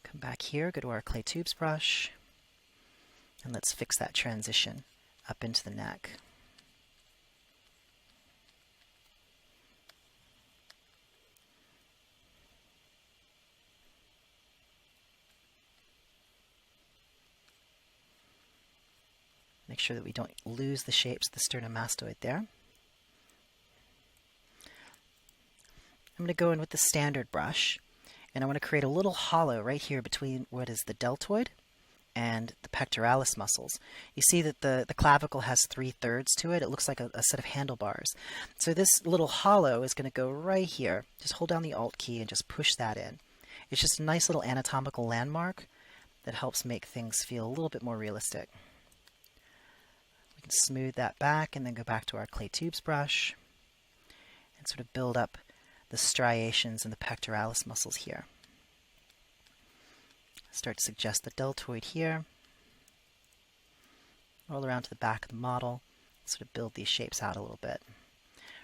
Come back here, go to our clay tubes brush, and let's fix that transition up into the neck. Make sure that we don't lose the shapes of the sternomastoid there. I'm going to go in with the standard brush, and I want to create a little hollow right here between what is the deltoid and the pectoralis muscles. You see that the clavicle has 3/3 to it. It looks like a set of handlebars. So this little hollow is going to go right here. Just hold down the Alt key and just push that in. It's just a nice little anatomical landmark that helps make things feel a little bit more realistic. We can smooth that back and then go back to our clay tubes brush and sort of build up the striations in the pectoralis muscles here. Start to suggest the deltoid here. Roll around to the back of the model, sort of build these shapes out a little bit.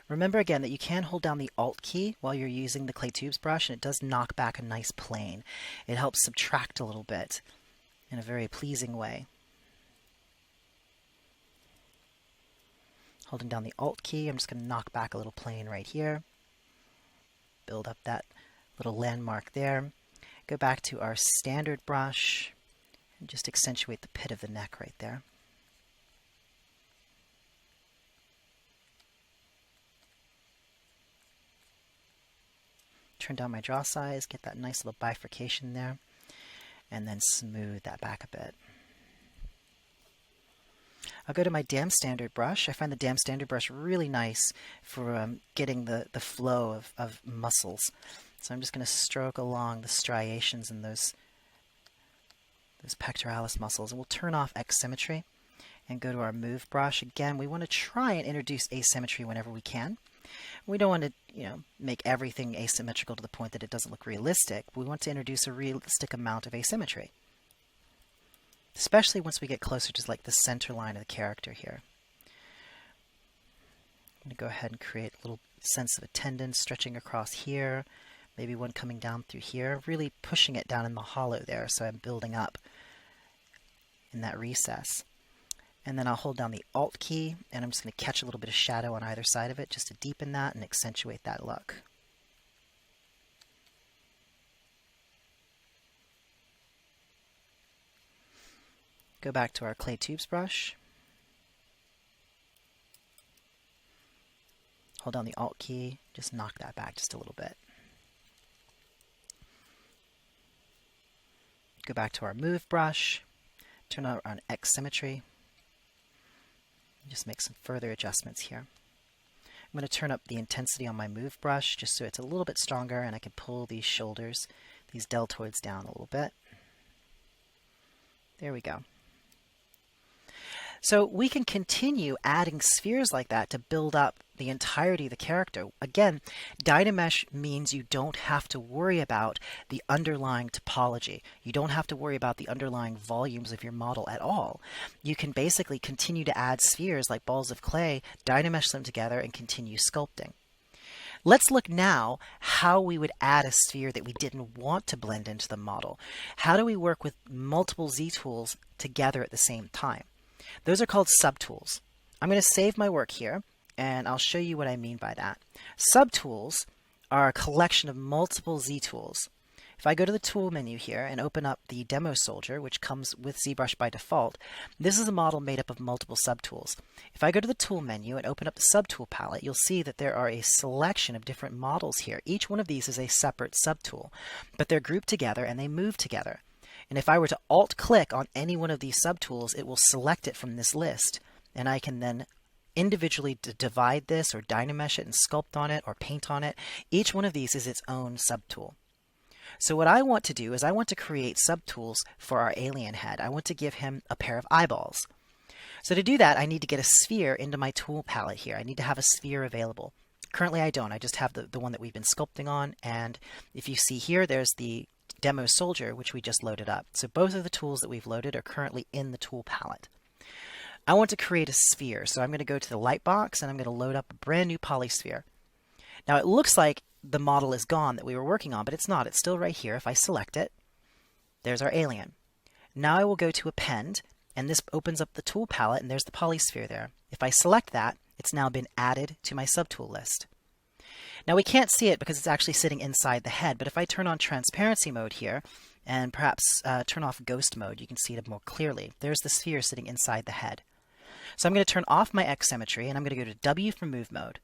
Remember again that you can hold down the Alt key while you're using the clay tubes brush, and it does knock back a nice plane. It helps subtract a little bit in a very pleasing way. Holding down the Alt key, I'm just going to knock back a little plane right here. Build up that little landmark there. Go back to our standard brush and just accentuate the pit of the neck right there. Turn down my draw size, get that nice little bifurcation there, and then smooth that back a bit. I'll go to my damn standard brush. I find the damn standard brush really nice for getting the flow of muscles. So I'm just going to stroke along the striations in those pectoralis muscles. And we'll turn off X-symmetry and go to our move brush. Again, we want to try and introduce asymmetry whenever we can. We don't want to, make everything asymmetrical to the point that it doesn't look realistic. We want to introduce a realistic amount of asymmetry, especially once we get closer to like the center line of the character here. I'm going to go ahead and create a little sense of a tendon stretching across here, maybe one coming down through here, really pushing it down in the hollow there, so I'm building up in that recess. And then I'll hold down the Alt key, and I'm just going to catch a little bit of shadow on either side of it just to deepen that and accentuate that look. Go back to our clay tubes brush. Hold down the Alt key, just knock that back just a little bit. Go back to our move brush, turn on X symmetry. Just make some further adjustments here. I'm going to turn up the intensity on my move brush just so it's a little bit stronger and I can pull these shoulders, these deltoids down a little bit. There we go. So we can continue adding spheres like that to build up the entirety of the character. Again, Dynamesh means you don't have to worry about the underlying topology. You don't have to worry about the underlying volumes of your model at all. You can basically continue to add spheres like balls of clay, Dynamesh them together, and continue sculpting. Let's look now how we would add a sphere that we didn't want to blend into the model. How do we work with multiple Z tools together at the same time? Those are called subtools. I'm going to save my work here, and I'll show you what I mean by that. Subtools are a collection of multiple Z tools. If I go to the tool menu here and open up the demo soldier, which comes with ZBrush by default, this is a model made up of multiple subtools. If I go to the tool menu and open up the subtool palette, you'll see that there are a selection of different models here. Each one of these is a separate subtool, but they're grouped together and they move together. And if I were to Alt-click on any one of these subtools, it will select it from this list. And I can then individually divide this or Dynamesh it and sculpt on it or paint on it. Each one of these is its own subtool. So what I want to do is I want to create subtools for our alien head. I want to give him a pair of eyeballs. So to do that, I need to get a sphere into my tool palette here. I need to have a sphere available. Currently I don't. I just have the one that we've been sculpting on. And if you see here, there's the demo soldier, which we just loaded up. So both of the tools that we've loaded are currently in the tool palette. I want to create a sphere, so I'm going to go to the light box and I'm going to load up a brand new polysphere. Now it looks like the model is gone that we were working on, but it's not. It's still right here. If I select it, there's our alien. Now I will go to append, and this opens up the tool palette, and there's the polysphere there. If I select that, it's now been added to my subtool list. Now we can't see it because it's actually sitting inside the head, but if I turn on transparency mode here and perhaps turn off ghost mode, you can see it more clearly. There's the sphere sitting inside the head. So I'm going to turn off my X symmetry and I'm going to go to W for move mode.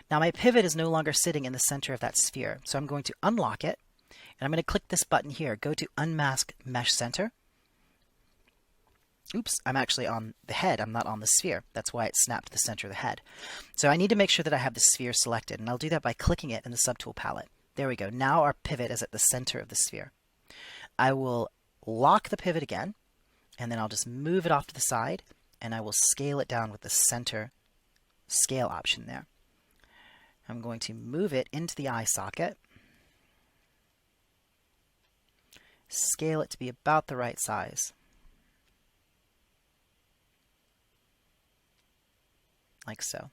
Now my pivot is no longer sitting in the center of that sphere, so I'm going to unlock it and I'm going to click this button here, go to unmask mesh center. Oops, I'm actually on the head, I'm not on the sphere. That's why it snapped to the center of the head. So I need to make sure that I have the sphere selected, and I'll do that by clicking it in the subtool palette. There we go. Now our pivot is at the center of the sphere. I will lock the pivot again, and then I'll just move it off to the side, and I will scale it down with the center scale option there. I'm going to move it into the eye socket, scale it to be about the right size. Like so.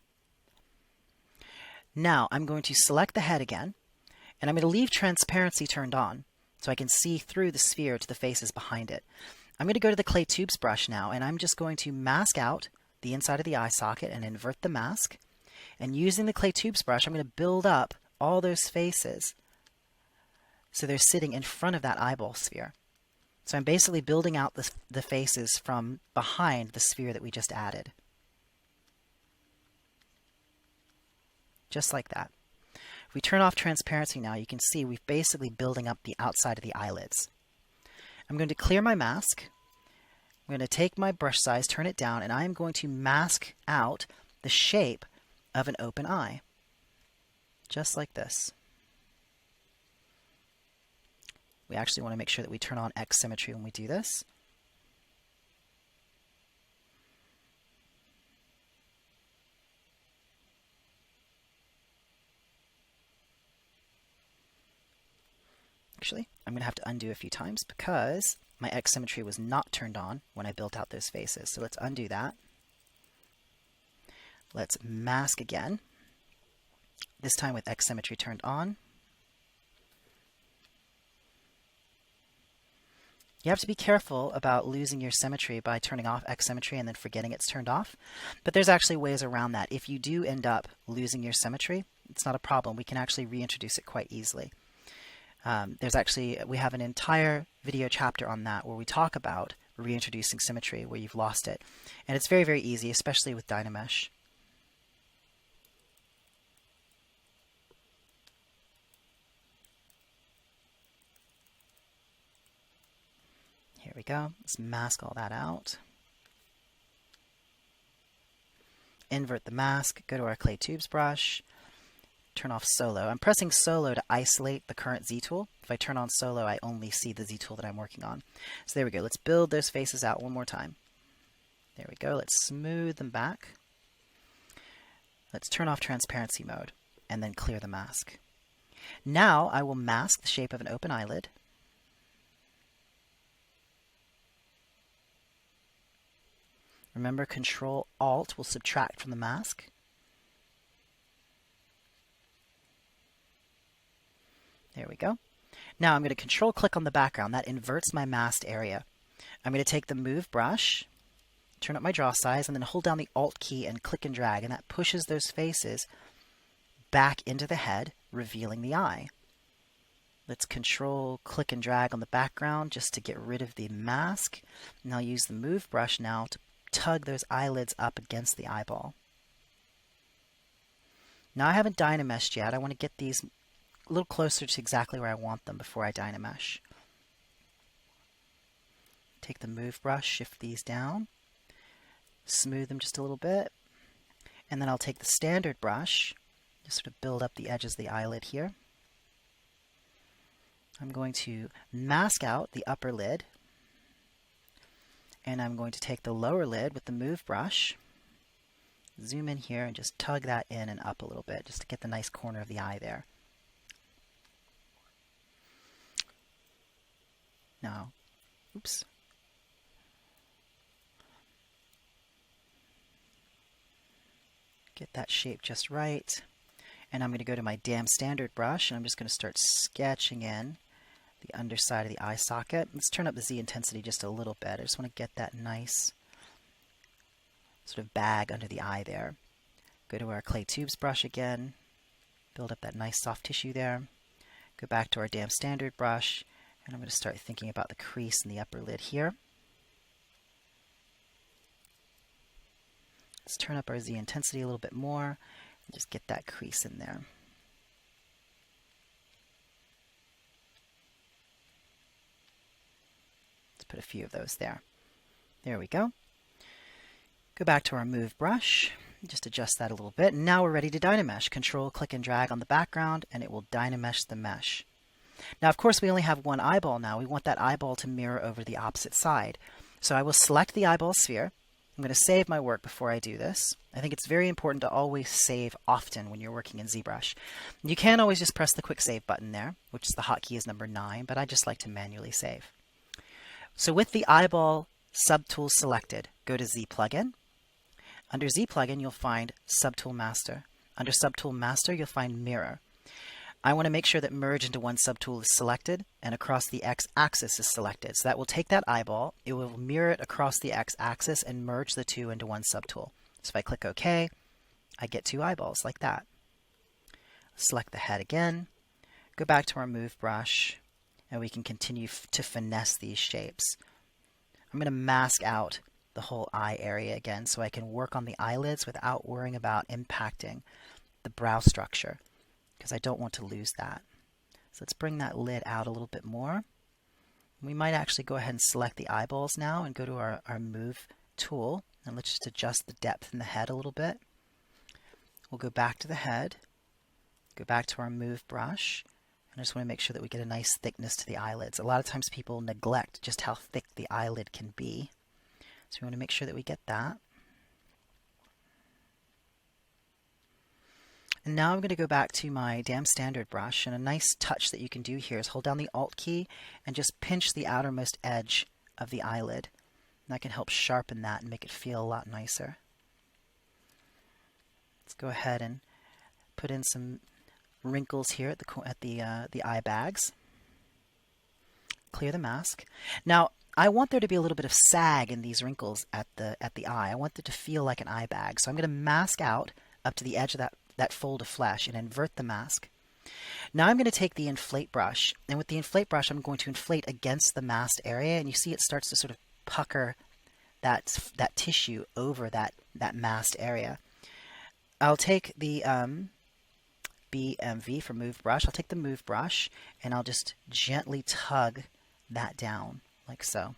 Now I'm going to select the head again, and I'm going to leave transparency turned on so I can see through the sphere to the faces behind it. I'm going to go to the clay tubes brush now, and I'm just going to mask out the inside of the eye socket and invert the mask. And using the clay tubes brush, I'm going to build up all those faces so they're sitting in front of that eyeball sphere. So I'm basically building out the faces from behind the sphere that we just added. Just like that. If we turn off transparency now, you can see we're basically building up the outside of the eyelids. I'm going to clear my mask. I'm going to take my brush size, turn it down, and I'm going to mask out the shape of an open eye. Just like this. We actually want to make sure that we turn on X symmetry when we do this. Actually, I'm going to have to undo a few times because my X symmetry was not turned on when I built out those faces. So let's undo that. Let's mask again, this time with X symmetry turned on. You have to be careful about losing your symmetry by turning off X symmetry and then forgetting it's turned off. But there's actually ways around that. If you do end up losing your symmetry, it's not a problem. We can actually reintroduce it quite easily. We have an entire video chapter on that where we talk about reintroducing symmetry where you've lost it. And it's very, very easy, especially with Dynamesh. Here we go. Let's mask all that out. Invert the mask, go to our clay tubes brush, turn off solo. I'm pressing solo to isolate the current Z tool. If I turn on solo, I only see the Z tool that I'm working on. So there we go. Let's build those faces out one more time. There we go. Let's smooth them back. Let's turn off transparency mode and then clear the mask. Now I will mask the shape of an open eyelid. Remember, Control-Alt will subtract from the mask. There we go. Now I'm going to Control-click on the background. That inverts my masked area. I'm going to take the Move brush, turn up my draw size, and then hold down the Alt key and click and drag, and that pushes those faces back into the head, revealing the eye. Let's Control, click, and drag on the background just to get rid of the mask. And I'll use the Move brush now to tug those eyelids up against the eyeball. Now I haven't Dynameshed yet. I want to get these a little closer to exactly where I want them before I Dynamesh. Take the Move brush, shift these down, smooth them just a little bit, and then I'll take the Standard brush, just sort of build up the edges of the eyelid here. I'm going to mask out the upper lid, and I'm going to take the lower lid with the Move brush, zoom in here and just tug that in and up a little bit just to get the nice corner of the eye there. Now, oops. Get that shape just right. And I'm going to go to my Damn Standard brush, and I'm just going to start sketching in the underside of the eye socket. Let's turn up the Z intensity just a little bit. I just want to get that nice sort of bag under the eye there. Go to our clay tubes brush again, build up that nice soft tissue there. Go back to our Damn Standard brush, and I'm going to start thinking about the crease in the upper lid here. Let's turn up our Z intensity a little bit more and just get that crease in there. Put a few of those there. There we go. Go back to our Move brush, just adjust that a little bit. And now we're ready to Dynamesh. Control, click, and drag on the background, and it will Dynamesh the mesh. Now, of course, we only have one eyeball now. We want that eyeball to mirror over the opposite side. So I will select the eyeball sphere. I'm going to save my work before I do this. I think it's very important to always save often when you're working in ZBrush. You can always just press the Quick Save button there, which is the hotkey is number 9, but I just like to manually save. So with the eyeball subtool selected, go to Z Plugin. Under Z Plugin, you'll find Subtool Master. Under Subtool Master, you'll find Mirror. I want to make sure that Merge into one subtool is selected and across the X-axis is selected. So that will take that eyeball, it will mirror it across the X-axis and merge the two into one subtool. So if I click OK, I get two eyeballs like that. Select the head again, go back to our Move brush, and we can continue to finesse these shapes. I'm going to mask out the whole eye area again so I can work on the eyelids without worrying about impacting the brow structure, because I don't want to lose that. So let's bring that lid out a little bit more. We might actually go ahead and select the eyeballs now and go to our Move tool, and let's just adjust the depth in the head a little bit. We'll go back to the head, go back to our Move brush, I just want to make sure that we get a nice thickness to the eyelids. A lot of times people neglect just how thick the eyelid can be. So we want to make sure that we get that. And now I'm going to go back to my Damn Standard brush, and a nice touch that you can do here is hold down the Alt key and just pinch the outermost edge of the eyelid. And that can help sharpen that and make it feel a lot nicer. Let's go ahead and put in some wrinkles here at the eye bags. Clear the mask. Now I want there to be a little bit of sag in these wrinkles at the eye. I want it to feel like an eye bag. So I'm going to mask out up to the edge of that fold of flesh and invert the mask. Now I'm going to take the inflate brush, and with the inflate brush I'm going to inflate against the masked area, and you see it starts to sort of pucker that tissue over that masked area. I'll take the BMV for Move Brush. I'll take the Move Brush and I'll just gently tug that down like so.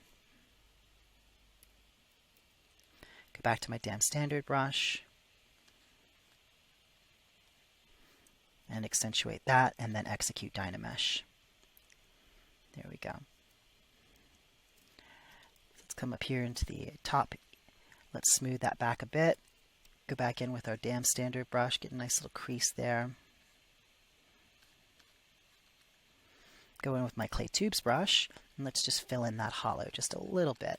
Go back to my damn standard brush and accentuate that, and then execute Dynamesh. There we go. Let's come up here into the top. Let's smooth that back a bit. Go back in with our damn standard brush, get a nice little crease there. Go in with my clay tubes brush, and let's just fill in that hollow just a little bit.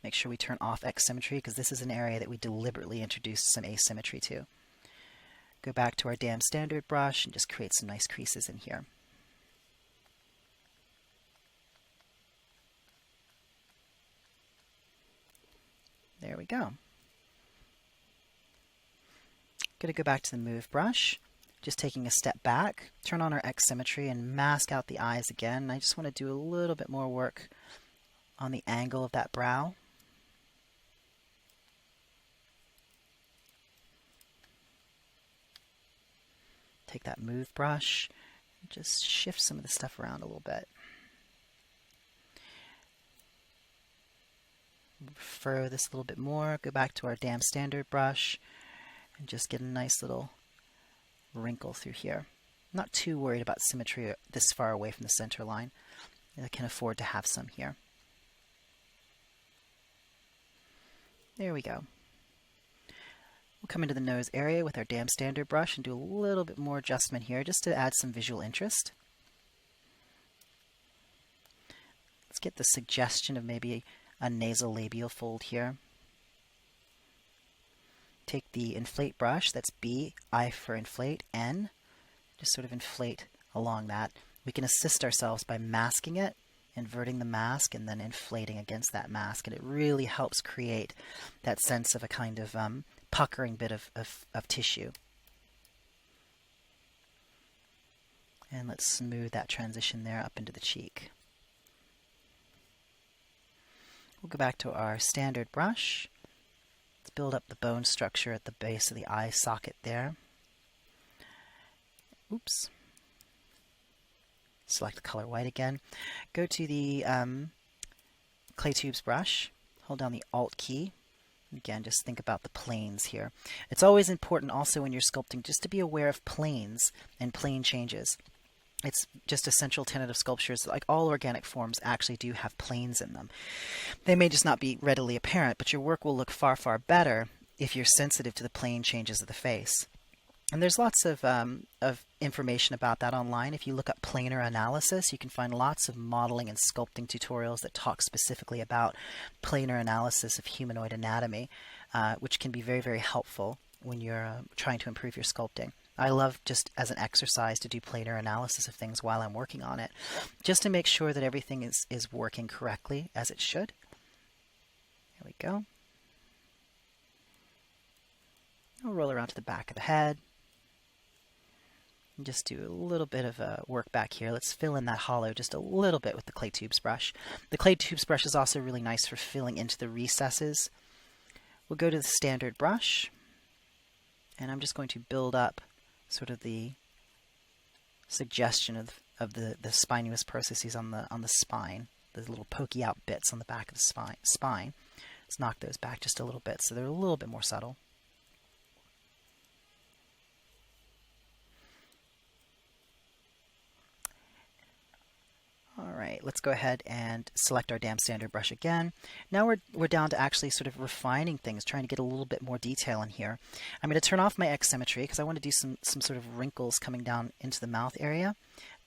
Make sure we turn off X symmetry, because this is an area that we deliberately introduced some asymmetry to. Go back to our damn standard brush and just create some nice creases in here. There we go. Going to go back to the Move brush, just taking a step back, turn on our X symmetry and mask out the eyes again. I just want to do a little bit more work on the angle of that brow. Take that Move brush and just shift some of the stuff around a little bit. Furrow this a little bit more. Go back to our damn standard brush and just get a nice little wrinkle through here. I'm not too worried about symmetry this far away from the center line. I can afford to have some here. There we go. We'll come into the nose area with our damn standard brush and do a little bit more adjustment here just to add some visual interest. Let's get the suggestion of maybe a nasal labial fold here. Take the inflate brush, that's B, I for inflate, N. Just sort of inflate along that. We can assist ourselves by masking it, inverting the mask, and then inflating against that mask. And it really helps create that sense of a kind of puckering bit of tissue. And let's smooth that transition there up into the cheek. We'll go back to our standard brush. Let's build up the bone structure at the base of the eye socket there. Oops. Select the color white again. Go to the clay tubes brush. Hold down the Alt key. Again, just think about the planes here. It's always important also when you're sculpting just to be aware of planes and plane changes. It's just a central tenet of sculptures. Like all organic forms actually do have planes in them. They may just not be readily apparent, but your work will look far, far better if you're sensitive to the plane changes of the face. And there's lots of information about that online. If you look up planar analysis, you can find lots of modeling and sculpting tutorials that talk specifically about planar analysis of humanoid anatomy, which can be very, very helpful when you're trying to improve your sculpting. I love just as an exercise to do planar analysis of things while I'm working on it, just to make sure that everything is working correctly as it should. There we go. I'll roll around to the back of the head. And just do a little bit of work back here. Let's fill in that hollow just a little bit with the clay tubes brush. The clay tubes brush is also really nice for filling into the recesses. We'll go to the standard brush, and I'm just going to build up sort of the suggestion of the spinous processes on the spine, the little pokey out bits on the back of the spine. Let's knock those back just a little bit so they're a little bit more subtle. Alright, let's go ahead and select our damn standard brush again. Now we're down to actually sort of refining things, trying to get a little bit more detail in here. I'm going to turn off my X symmetry because I want to do some sort of wrinkles coming down into the mouth area.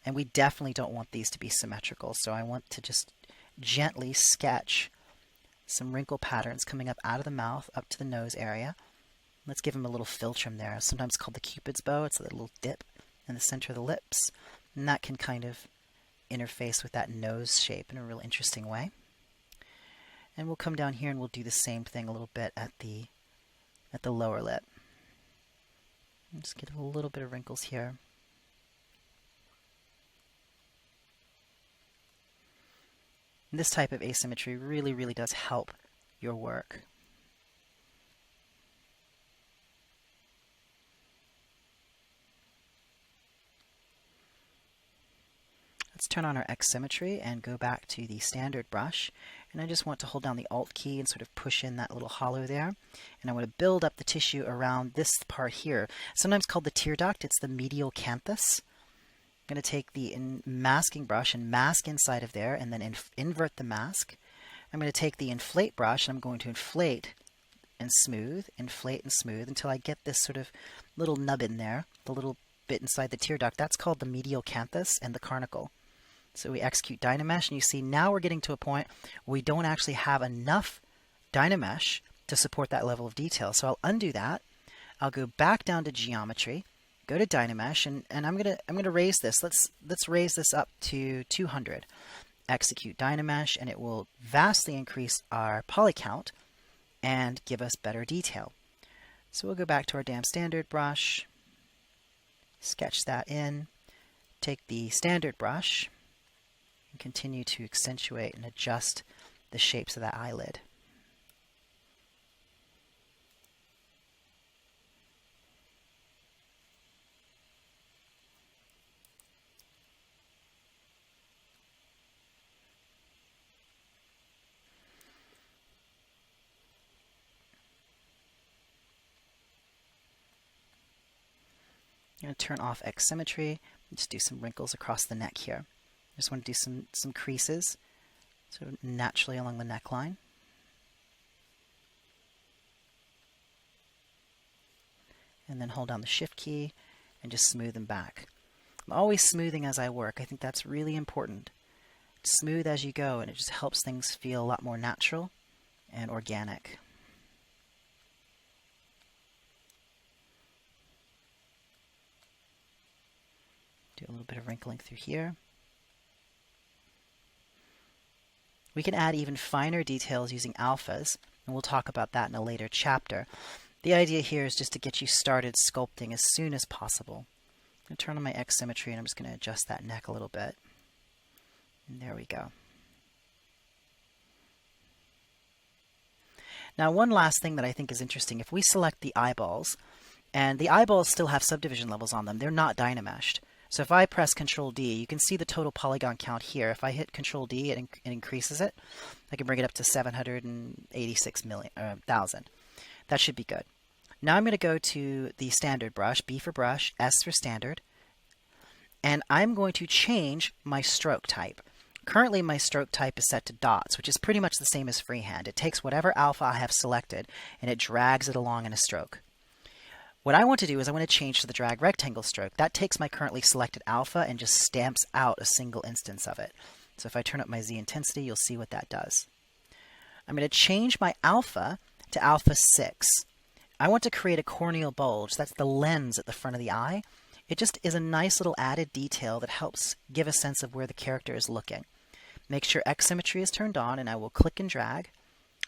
And we definitely don't want these to be symmetrical, so I want to just gently sketch some wrinkle patterns coming up out of the mouth up to the nose area. Let's give them a little philtrum there, sometimes called the Cupid's bow. It's a little dip in the center of the lips, and that can kind of interface with that nose shape in a real interesting way. And we'll come down here and we'll do the same thing a little bit at the lower lip. And just get a little bit of wrinkles here. And this type of asymmetry really, really does help your work. Let's turn on our X symmetry and go back to the standard brush. And I just want to hold down the Alt key and sort of push in that little hollow there. And I want to build up the tissue around this part here, sometimes called the tear duct. It's the medial canthus. I'm going to take the masking brush and mask inside of there, and then invert the mask. I'm going to take the inflate brush and I'm going to inflate and smooth until I get this sort of little nub in there, the little bit inside the tear duct. That's called the medial canthus and the carnacle. So we execute Dynamesh, and you see now we're getting to a point where we don't actually have enough Dynamesh to support that level of detail. So I'll undo that. I'll go back down to Geometry, go to Dynamesh, and I'm gonna raise this. Let's raise this up to 200. Execute Dynamesh, and it will vastly increase our poly count and give us better detail. So we'll go back to our damn standard brush, sketch that in, take the standard brush, and continue to accentuate and adjust the shapes of that eyelid. I'm going to turn off X symmetry and just do some wrinkles across the neck here. I just want to do some creases, so naturally along the neckline. And then hold down the Shift key and just smooth them back. I'm always smoothing as I work. I think that's really important. Smooth as you go, and it just helps things feel a lot more natural and organic. Do a little bit of wrinkling through here. We can add even finer details using alphas, and we'll talk about that in a later chapter. The idea here is just to get you started sculpting as soon as possible. I'm going to turn on my X symmetry, and I'm just going to adjust that neck a little bit. And there we go. Now, one last thing that I think is interesting, if we select the eyeballs, and the eyeballs still have subdivision levels on them, they're not Dynameshed. So if I press Control D, you can see the total polygon count here. If I hit Control D, it increases it. I can bring it up to 786,000. That should be good. Now I'm going to go to the standard brush, B for brush, S for standard, and I'm going to change my stroke type. Currently my stroke type is set to dots, which is pretty much the same as freehand. It takes whatever alpha I have selected and it drags it along in a stroke. What I want to do is I want to change to the drag rectangle stroke. That takes my currently selected alpha and just stamps out a single instance of it. So if I turn up my Z intensity, you'll see what that does. I'm going to change my alpha to alpha 6. I want to create a corneal bulge. That's the lens at the front of the eye. It just is a nice little added detail that helps give a sense of where the character is looking. Make sure X symmetry is turned on, and I will click and drag,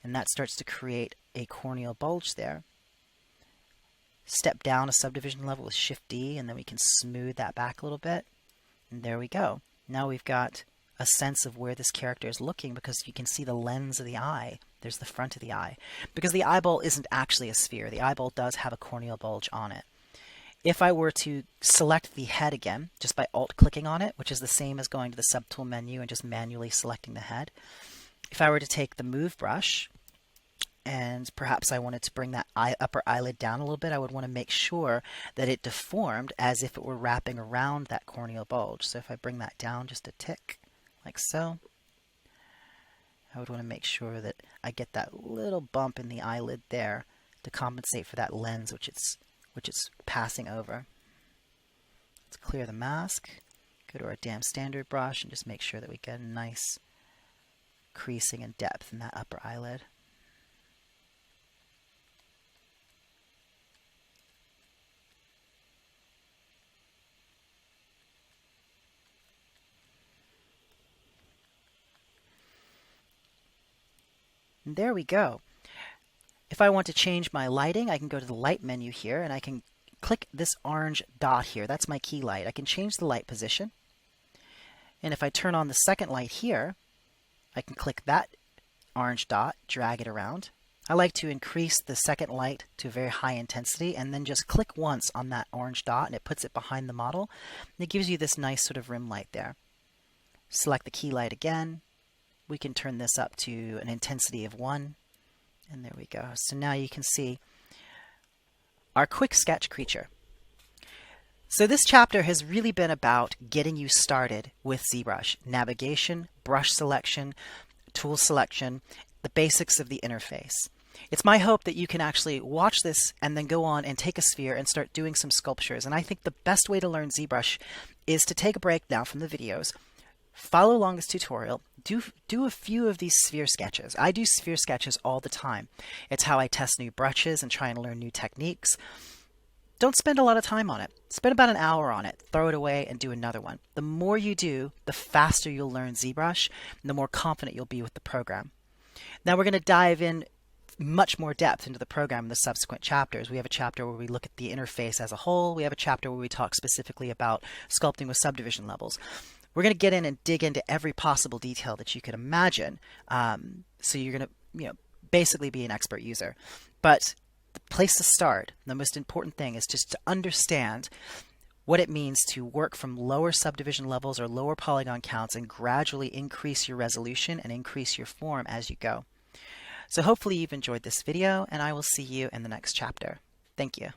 and that starts to create a corneal bulge there. Step down a subdivision level with Shift D, and then we can smooth that back a little bit. And there we go. Now we've got a sense of where this character is looking because you can see the lens of the eye. There's the front of the eye. Because the eyeball isn't actually a sphere. The eyeball does have a corneal bulge on it. If I were to select the head again, just by Alt-clicking on it, which is the same as going to the Subtool menu and just manually selecting the head. If I were to take the Move brush, and perhaps I wanted to bring that upper eyelid down a little bit, I would want to make sure that it deformed as if it were wrapping around that corneal bulge. So if I bring that down just a tick, like so, I would want to make sure that I get that little bump in the eyelid there to compensate for that lens which it's passing over. Let's clear the mask, go to our damn standard brush, and just make sure that we get a nice creasing and depth in that upper eyelid. And there we go. If I want to change my lighting, I can go to the light menu here, and I can click this orange dot here. That's my key light. I can change the light position. And if I turn on the second light here, I can click that orange dot, drag it around. I like to increase the second light to a very high intensity and then just click once on that orange dot and it puts it behind the model. And it gives you this nice sort of rim light there. Select the key light again. We can turn this up to an intensity of 1. And there we go. So now you can see our quick sketch creature. So this chapter has really been about getting you started with ZBrush. Navigation, brush selection, tool selection, the basics of the interface. It's my hope that you can actually watch this and then go on and take a sphere and start doing some sculptures. And I think the best way to learn ZBrush is to take a break now from the videos, follow along this tutorial, do a few of these sphere sketches. I do sphere sketches all the time. It's how I test new brushes and try and learn new techniques. Don't spend a lot of time on it. Spend about an hour on it, throw it away, and do another one. The more you do, the faster you'll learn ZBrush, and the more confident you'll be with the program. Now we're going to dive in much more depth into the program in the subsequent chapters. We have a chapter where we look at the interface as a whole. We have a chapter where we talk specifically about sculpting with subdivision levels. We're going to get in and dig into every possible detail that you could imagine. So you're going to, basically be an expert user. But the place to start, the most important thing, is just to understand what it means to work from lower subdivision levels or lower polygon counts and gradually increase your resolution and increase your form as you go. So hopefully you've enjoyed this video, and I will see you in the next chapter. Thank you.